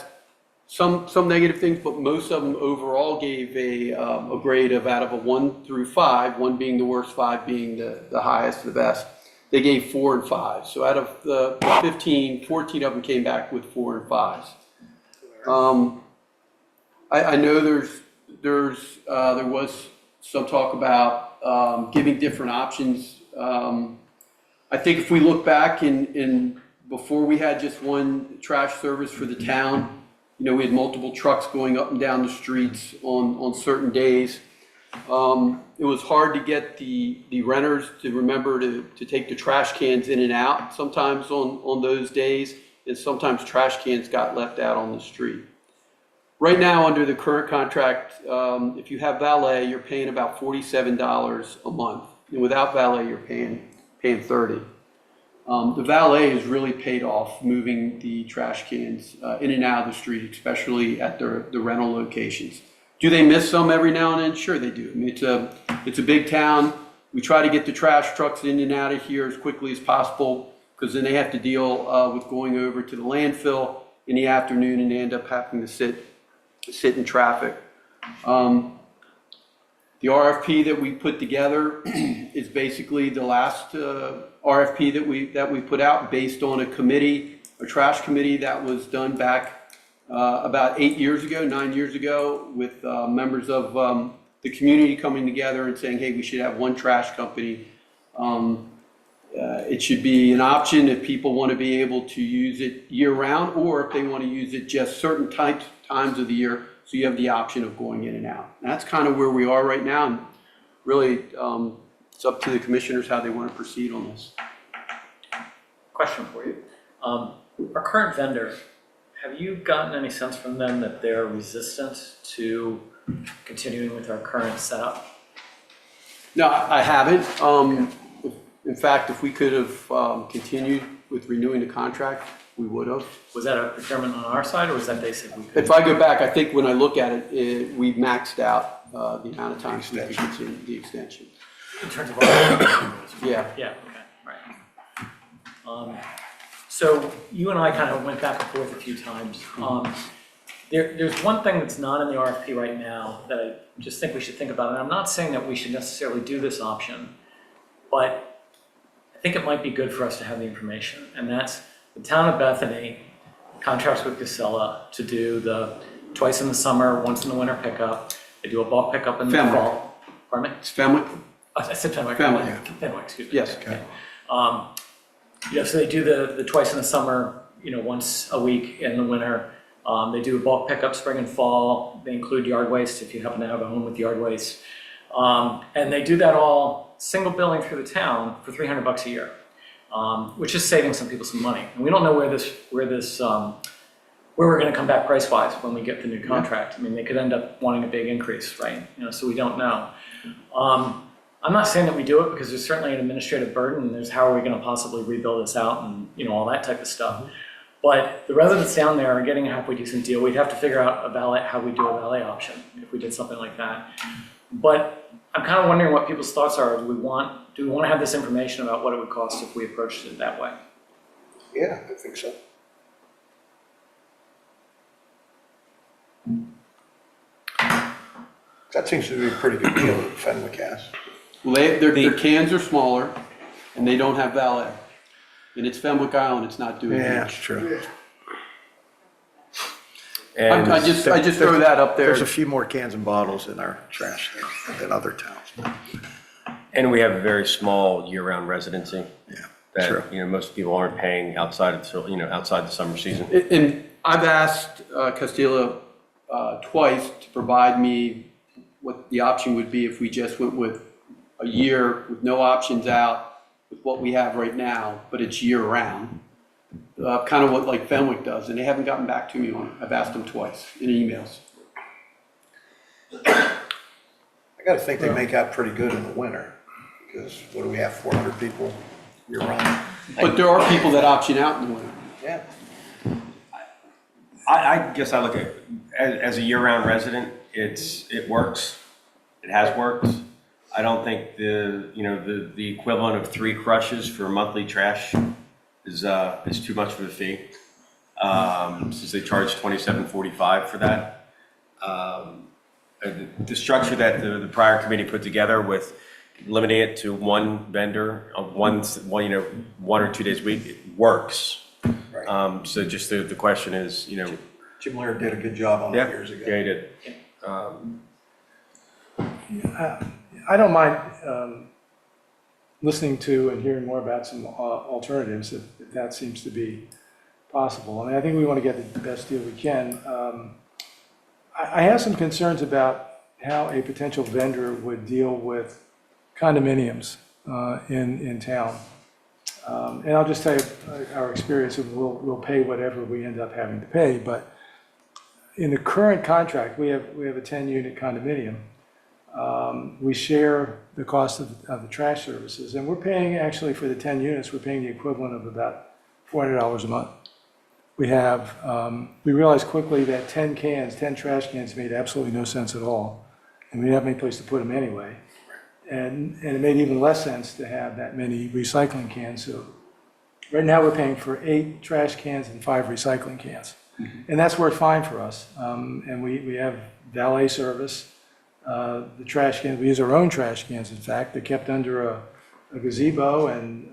S2: some negative things, but most of them overall gave a grade of out of a 1 through 5, 1 being the worst, 5 being the highest, the best. They gave 4 and 5. So out of the 15, 14 of them came back with 4 and 5s. I know there was some talk about giving different options. I think if we look back in before we had just one trash service for the town, you know, we had multiple trucks going up and down the streets on certain days. It was hard to get the renters to remember to take the trash cans in and out sometimes on those days, and sometimes trash cans got left out on the street. Right now, under the current contract, if you have valet, you're paying about $47 a month, and without valet, you're paying $30. The valet has really paid off moving the trash cans in and out of the street, especially at the rental locations. Do they miss some every now and then? Sure they do. I mean, it's a big town. We try to get the trash trucks in and out of here as quickly as possible, because then they have to deal with going over to the landfill in the afternoon, and they end up having to sit in traffic. The RFP that we put together is basically the last RFP that we put out based on a trash committee that was done back about 9 years ago, with members of the community coming together and saying, hey, we should have one trash company. It should be an option if people want to be able to use it year round, or if they want to use it just certain times of the year, so you have the option of going in and out. And that's kind of where we are right now, and really it's up to the commissioners how they want to proceed on this.
S5: Question for you. Our current vendor, have you gotten any sense from them that they're resistant to continuing with our current setup?
S2: No, I haven't. In fact, if we could have continued with renewing the contract, we would have.
S5: Was that a procurement on our side, or was that they said we could?
S2: If I go back, I think when I look at it, we've maxed out the amount of times we could continue the extension.
S5: In terms of our...
S2: Yeah.
S5: Yeah, okay, right. So you and I kind of went back and forth a few times. There's one thing that's not in the RFP right now that I just think we should think about, and I'm not saying that we should necessarily do this option, but I think it might be good for us to have the information, and that's the town of Bethany contracts with Casella to do the twice in the summer, once in the winter pickup. They do a bulk pickup in the fall. Pardon me?
S2: It's Fenwick.
S5: I said Fenwick.
S2: Fenwick.
S5: Fenwick, excuse me.
S2: Yes.
S5: Okay. So they do the twice in the summer, once a week in the winter. They do a bulk pickup spring and fall. They include yard waste if you happen to have a home with yard waste. And they do that all single billing through the town for $300 a year, which is saving some people some money. And we don't know where we're going to come back price-wise when we get the new contract. I mean, they could end up wanting a big increase, right? So we don't know. I'm not saying that we do it, because there's certainly an administrative burden, and there's how are we going to possibly rebuild this out and all that type of stuff. But the residents down there are getting a halfway decent deal. We'd have to figure out how we do a valet option if we did something like that. But I'm kind of wondering what people's thoughts are. Do we want to have this information about what it would cost if we approached it that way?
S3: Yeah, I think so. That seems to be a pretty good deal that Fenwick has.
S2: Well, their cans are smaller, and they don't have valet. And it's Fenwick Island, it's not doing
S3: Yeah,
S2: that.
S3: that's true.
S1: And
S2: I just throw that up there.
S3: There's a few more cans and bottles in our trash than other towns.
S1: And we have a very small year-round residency.
S3: Yeah, true.
S1: That, most people aren't paying outside of, outside the summer season.
S2: And I've asked Castillo twice to provide me what the option would be if we just went with a year with no options out with what we have right now, but it's year-round. Kind of what like Fenwick does, and they haven't gotten back to me on it. I've asked them twice in emails.
S3: I gotta think they make out pretty good in the winter, because what do we have, 400 people year round?
S2: But there are people that option out in the winter.
S3: Yeah.
S1: I guess I look at, as a year-round resident, it works. It has worked. I don't think the equivalent of 3 crushes for monthly trash is too much of a fee, since they charge $27.45 for that. The structure that the prior committee put together with limiting it to one vendor of one or 2 days a week, it works.
S3: Right.
S1: So just the question is,
S3: Jim Laird did a good job on it years ago.
S1: Yeah, he did.
S6: I don't mind listening to and hearing more about some alternatives if that seems to be possible. I mean, I think we want to get the best deal we can. I have some concerns about how a potential vendor would deal with condominiums in town. And I'll just tell you our experience, and we'll pay whatever we end up having to pay. But in the current contract, we have a 10-unit condominium. We share the cost of the trash services, and we're paying, actually, for the 10 units, we're paying the equivalent of about $400 a month. We realized quickly that 10 trash cans made absolutely no sense at all, and we didn't have any place to put them anyway. And it made even less sense to have that many recycling cans. So right now, we're paying for 8 trash cans and 5 recycling cans. And that's worked fine for us. And we have valet service. The trash cans, we use our own trash cans, in fact. They're kept under a gazebo, and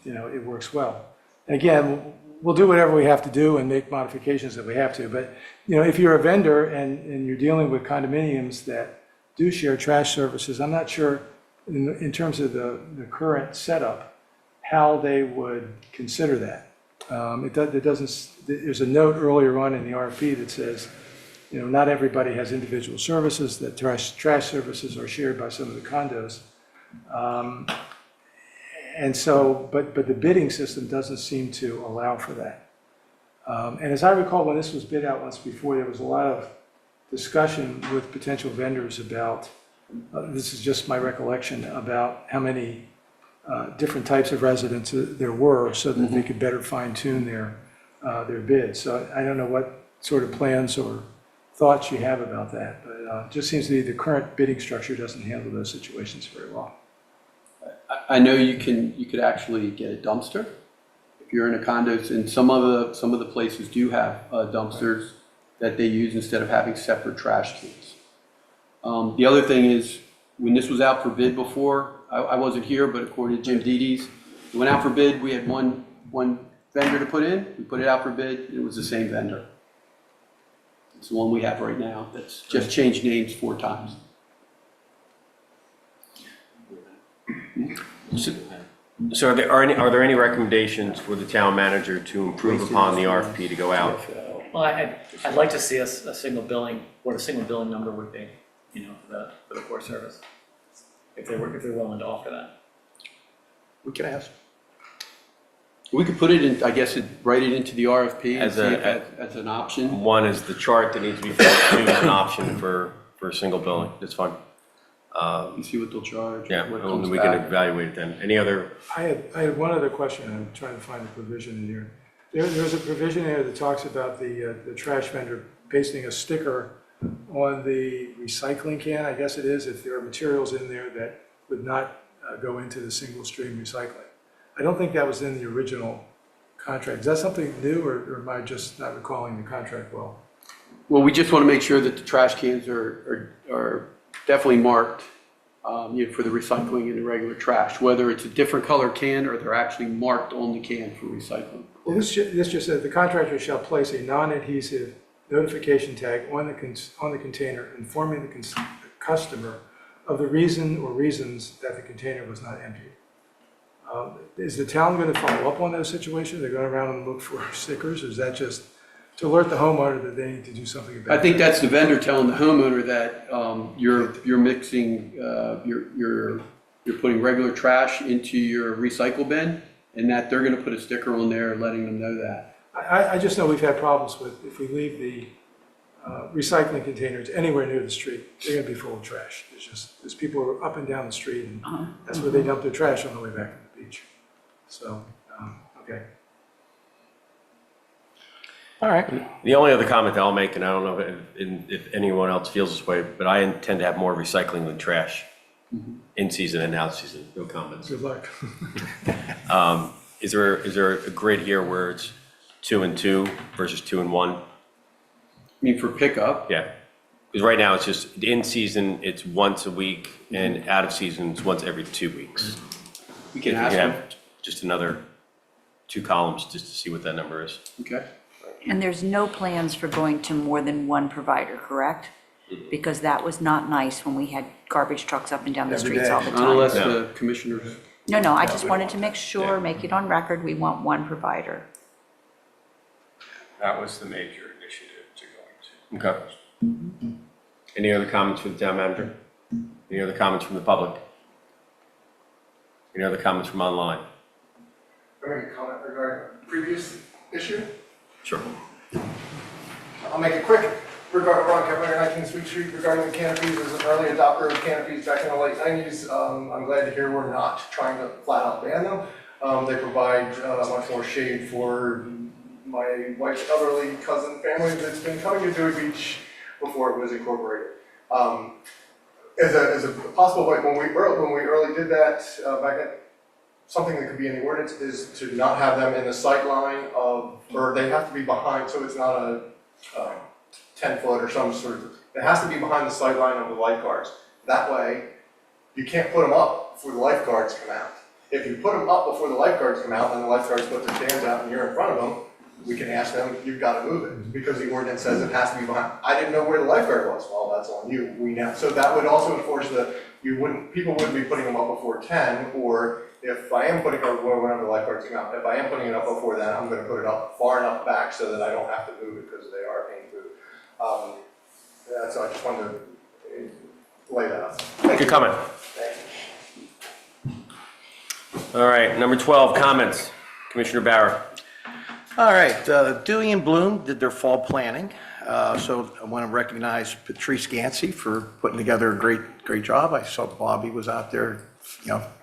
S6: it works well. And again, we'll do whatever we have to do and make modifications that we have to. But if you're a vendor and you're dealing with condominiums that do share trash services, I'm not sure in terms of the current setup how they would consider that. There's a note earlier on in the RFP that says, not everybody has individual services, that trash services are shared by some of the condos. And so, but the bidding system doesn't seem to allow for that. And as I recall, when this was bid out once before, there was a lot of discussion with potential vendors about, this is just my recollection, about how many different types of residents there were, so that they could better fine tune their bid. So I don't know what sort of plans or thoughts you have about that, but it just seems to me the current bidding structure doesn't handle those situations very well.
S2: I know you could actually get a dumpster if you're in a condo, and some of the places do have dumpsters that they use instead of having separate trash cans. The other thing is, when this was out for bid before, I wasn't here, but according to Jim Dede's, it went out for bid. We had one vendor to put in. We put it out for bid. And it was the same vendor. It's the one we have right now. That's just changed names 4 times.
S1: So are there any recommendations for the town manager to improve upon the RFP to go out?
S5: Well, I'd like to see a single billing, what a single billing number would be, for the core service, if they're willing to offer that.
S3: We can ask.
S2: We could put it in, I guess, write it into the RFP and
S1: As
S2: see if as an option.
S1: One is the chart that needs to be filled, 2 is an option for a single billing. That's fine.
S2: And see what they'll charge.
S1: Yeah,
S2: what
S1: and
S2: comes
S1: we can
S2: back.
S1: evaluate it then. Any other?
S6: I had one other question. I'm trying to find the provision in here. There's a provision here that talks about the trash vendor pasting a sticker on the recycling can, I guess it is, if there are materials in there that would not go into the single stream recycling. I don't think that was in the original contract. Is that something new, or am I just not recalling the contract well?
S2: Well, we just want to make sure that the trash cans are definitely marked for the recycling and the regular trash, whether it's a different color can or they're actually marked on the can for recycling.
S6: Well, this just says the contractor shall place a non-adhesive notification tag on the container informing the customer of the reason or reasons that the container was not emptied. Is the town going to follow up on those situations? They're going around and look for stickers, or is that just to alert the homeowner that they need to do something about it?
S2: I think that's the vendor telling the homeowner that you're mixing, you're putting regular trash into your recycle bin, and that they're gonna put a sticker on there letting them know that.
S6: I just know we've had problems with, if we leave the recycling containers anywhere near the street, they're gonna be full of trash. There's people who are up and down the street, and that's where they dump their trash on the way back to the beach. So, okay. All right.
S1: The only other comment that I'll make, and I don't know if anyone else feels this way, but I intend to have more recycling than trash in season and out season. No comments.
S6: Good luck.
S1: Is there a grid here where it's 2 and 2 versus 2 and 1?
S2: I mean, for pickup,
S1: Yeah. Because right now it's just in season, it's once a week, and out of season, it's once every 2 weeks.
S2: we
S1: If
S2: can
S1: you
S2: ask them,
S1: have just another 2 columns just to see what that number is.
S2: okay?
S4: And there's no plans for going to more than one provider, correct? Because that was not nice when we had garbage trucks up and down the
S3: Every
S4: streets
S3: day.
S4: all the time.
S2: Unless the commissioners,
S4: No, I just wanted to make sure, make it on record, we want one provider.
S11: That was the major initiative to go into.
S1: Okay. Any other comments from the town manager? Any other comments from the public? Any other comments from online?
S9: Can I make a comment regarding a previous issue?
S1: Sure.
S9: I'll make it quick. Regarding Ron Kepler, 19 Sweet Street, regarding the canopies, as an early adopter of canopies back in the late 90s, I'm glad to hear we're not trying to flat out ban them. They provide much more shade for my wife's elderly cousin family that's been coming to Dewey Beach before it was incorporated. As a possible way, when we early did that back at, something that could be in the ordinance is to not have them in the sight line of, or they have to be behind, so it's not a 10-foot or some sort of, it has to be behind the sight line of the lifeguards. That way, you can't put them up before the lifeguards come out. If you put them up before the lifeguards come out, and the lifeguards put their stands out and you're in front of them, we can ask them, you've got to move it, because the ordinance says it has to be behind. I didn't know where the lifeguard was. Well, that's on you. We now, so that would also enforce people wouldn't be putting them up before 10, or if I am putting, or whenever the lifeguards come out, if I am putting it up before then, I'm going to put it up far enough back so that I don't have to move it because they are paying food. So I just wanted to lay that out.
S1: Good comment. All right, number 12, comments. Commissioner Barra.
S3: All right, Dewey and Bloom did their fall planning. So I want to recognize Patrice Gansey for putting together a great job. I saw Bobby was out there,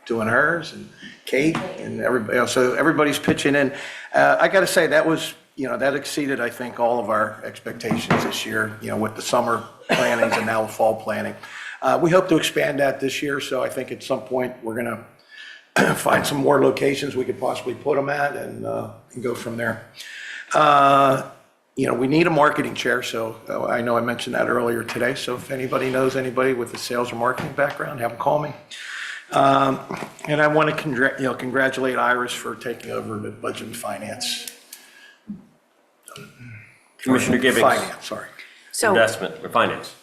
S3: doing hers, and Kate and everybody. So everybody's pitching in. I got to say that was, that exceeded, I think, all of our expectations this year. With the summer plannings and now the fall planning. We hope to expand that this year. So I think at some point we're going to find some more locations we could possibly put them at and go from there. We need a marketing chair, so I know I mentioned that earlier today. So if anybody knows anybody with a sales or marketing background, have them call me. And I want to congratulate Iris for taking over the budget and finance.
S1: Commissioner Gibbons.
S3: Finance, sorry.
S4: So
S1: Investment or finance?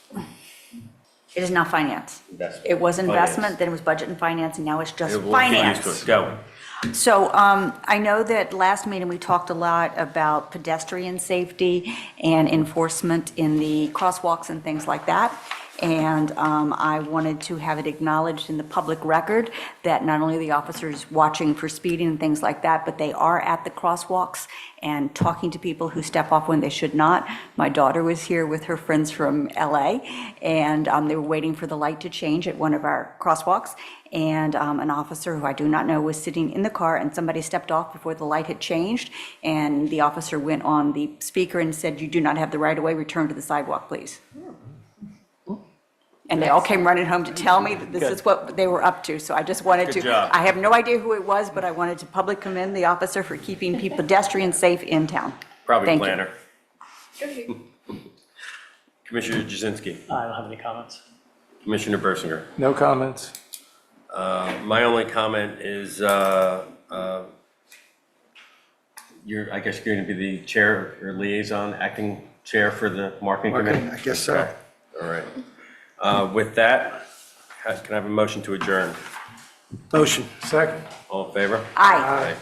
S4: it is now finance.
S1: Investment.
S4: It was investment,
S1: Finance.
S4: then it was budget and finance, and now it's just
S1: We'll get used to
S4: finance.
S1: it. Go.
S4: So I know that last meeting, we talked a lot about pedestrian safety and enforcement in the crosswalks and things like that. And I wanted to have it acknowledged in the public record that not only are the officers watching for speeding and things like that, but they are at the crosswalks and talking to people who step off when they should not. My daughter was here with her friends from LA, and they were waiting for the light to change at one of our crosswalks. And an officer who I do not know was sitting in the car, and somebody stepped off before the light had changed. And the officer went on the speaker and said, "You do not have the right of way, return to the sidewalk, please." And they all came running home to tell me that this is what they were up to. So I just wanted
S1: Good
S4: to,
S1: job.
S4: I have no idea who it was, but I wanted to publicly commend the officer for keeping pedestrians safe in town.
S1: Probably
S4: Thank you.
S1: planner. Commissioner Jazinski.
S5: I don't have any comments.
S1: Commissioner Bersinger.
S6: No comments.
S1: My only comment is I guess you're going to be the chair or liaison, acting chair for the marketing committee?
S3: Marketing, I guess so.
S1: Okay. All right. With that, can I have a motion to adjourn?
S3: Motion.
S6: Second.
S1: All in favor?
S4: Aye.
S1: Aye.